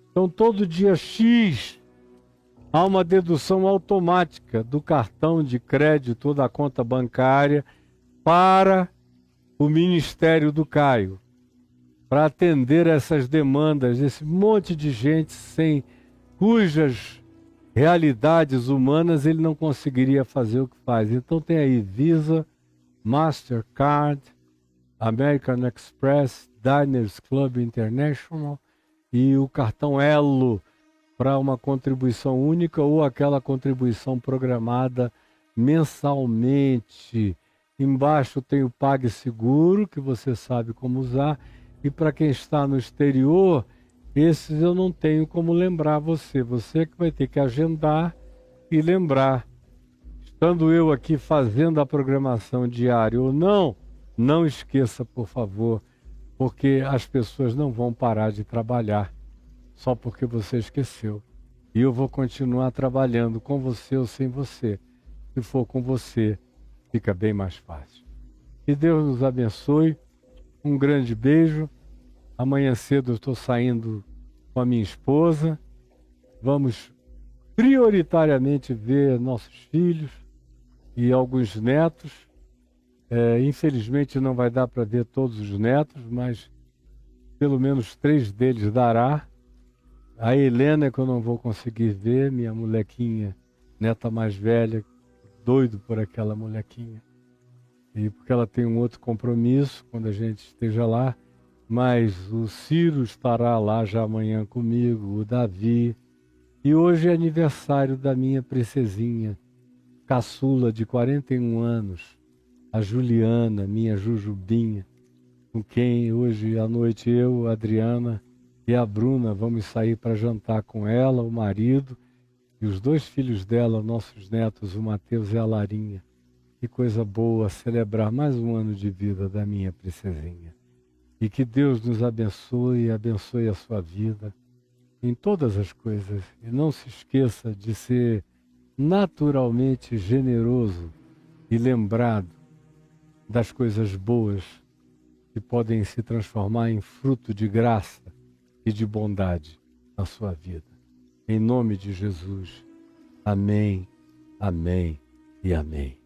Então todo dia X há uma dedução automática do cartão de crédito ou da conta bancária para o Ministério do Caio, para atender essas demandas desse monte de gente cujas realidades humanas ele não conseguiria fazer o que faz. Então tem aí Visa, Mastercard, American Express, Diners Club International e o cartão Elo, para uma contribuição única ou aquela contribuição programada mensalmente. Embaixo tem o PagSeguro, que você sabe como usar. E para quem está no exterior, esses eu não tenho como lembrar você. Você que vai ter que agendar e lembrar. Estando eu aqui fazendo a programação diária ou não, não esqueça, por favor, porque as pessoas não vão parar de trabalhar só porque você esqueceu. E eu vou continuar trabalhando com você ou sem você. Se for com você, fica bem mais fácil. Que Deus nos abençoe. Um grande beijo. Amanhã cedo eu estou saindo com a minha esposa vamos prioritariamente ver nossos filhos e alguns netos. Infelizmente não vai dar para ver todos os netos, mas pelo menos 3 deles dará. A Helena é que eu não vou conseguir ver, minha molequinha, neta mais velha, doido por aquela molequinha. E porque ela tem um outro compromisso quando a gente esteja lá. Mas o Ciro estará lá já amanhã comigo, o Davi. E hoje é aniversário da minha princesinha, caçula de 41 anos, a Juliana, minha Jujubinha, com quem hoje à noite eu, a Adriana e a Bruna vamos sair para jantar com ela, o marido e os 2 filhos dela, nossos netos, o Mateus e a Larinha. Que coisa boa celebrar mais um ano de vida da minha princesinha. E que Deus nos abençoe e abençoe a sua vida em todas as coisas. E não se esqueça de ser naturalmente generoso e lembrado das coisas boas que podem se transformar em fruto de graça e de bondade na sua vida. Em nome de Jesus. Amém, amém e amém.